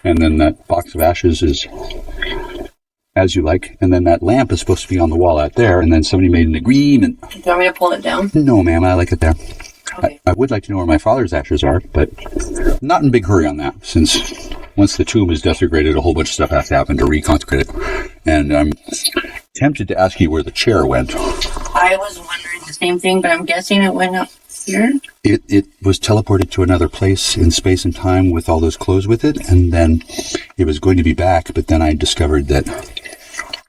And then that box of ashes is as you like. And then that lamp is supposed to be on the wall out there. And then somebody made an agreement. Do you want me to pull it down? No, ma'am. I like it there. Okay. I would like to know where my father's ashes are, but not in a big hurry on that, since once the tomb is desecrated, a whole bunch of stuff has to happen to reconsecrate it. And I'm tempted to ask you where the chair went. I was wondering the same thing, but I'm guessing it went up here. It was teleported to another place in space and time with all those clothes with it, and then it was going to be back, but then I discovered that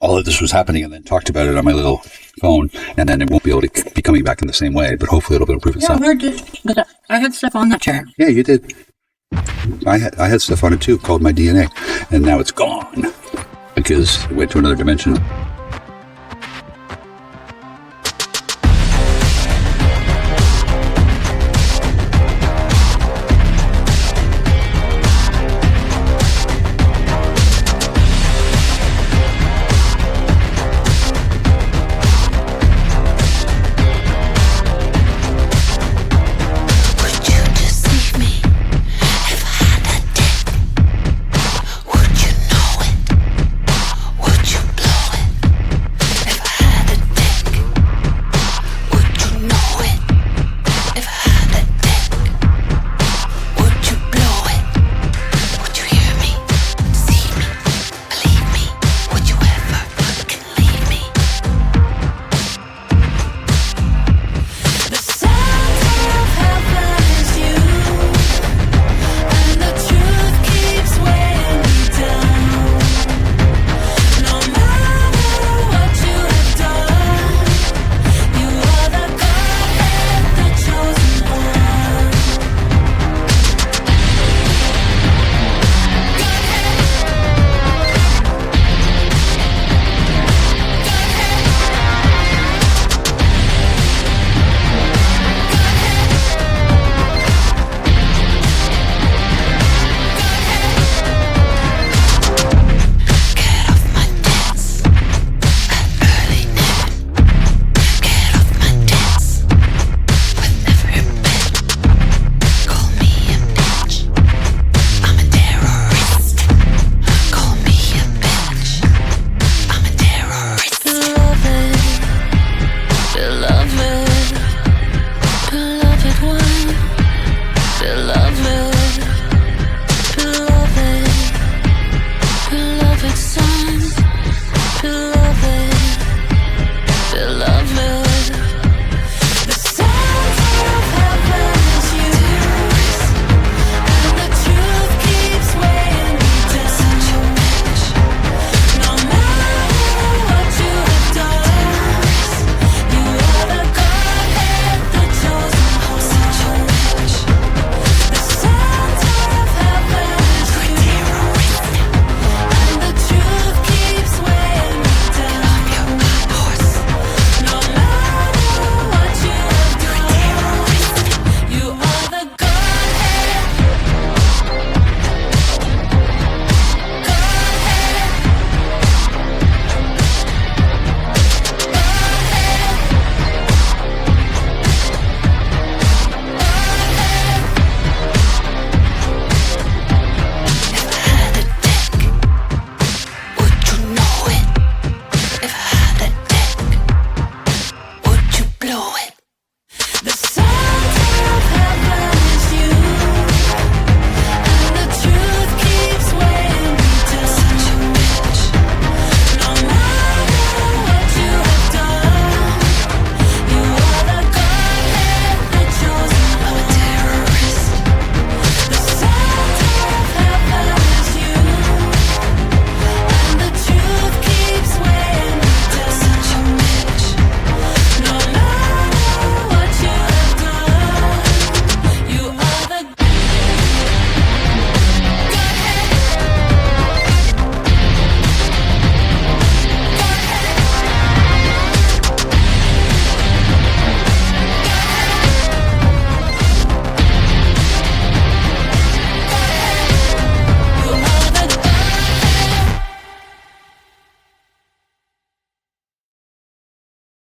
all of this was happening and then talked about it on my little phone, and then it won't be able to be coming back in the same way, but hopefully it'll be able to prove itself. Yeah, where did... But I had stuff on that chair. Yeah, you did. I had stuff on it too called my DNA, and now it's gone because it went to another dimension.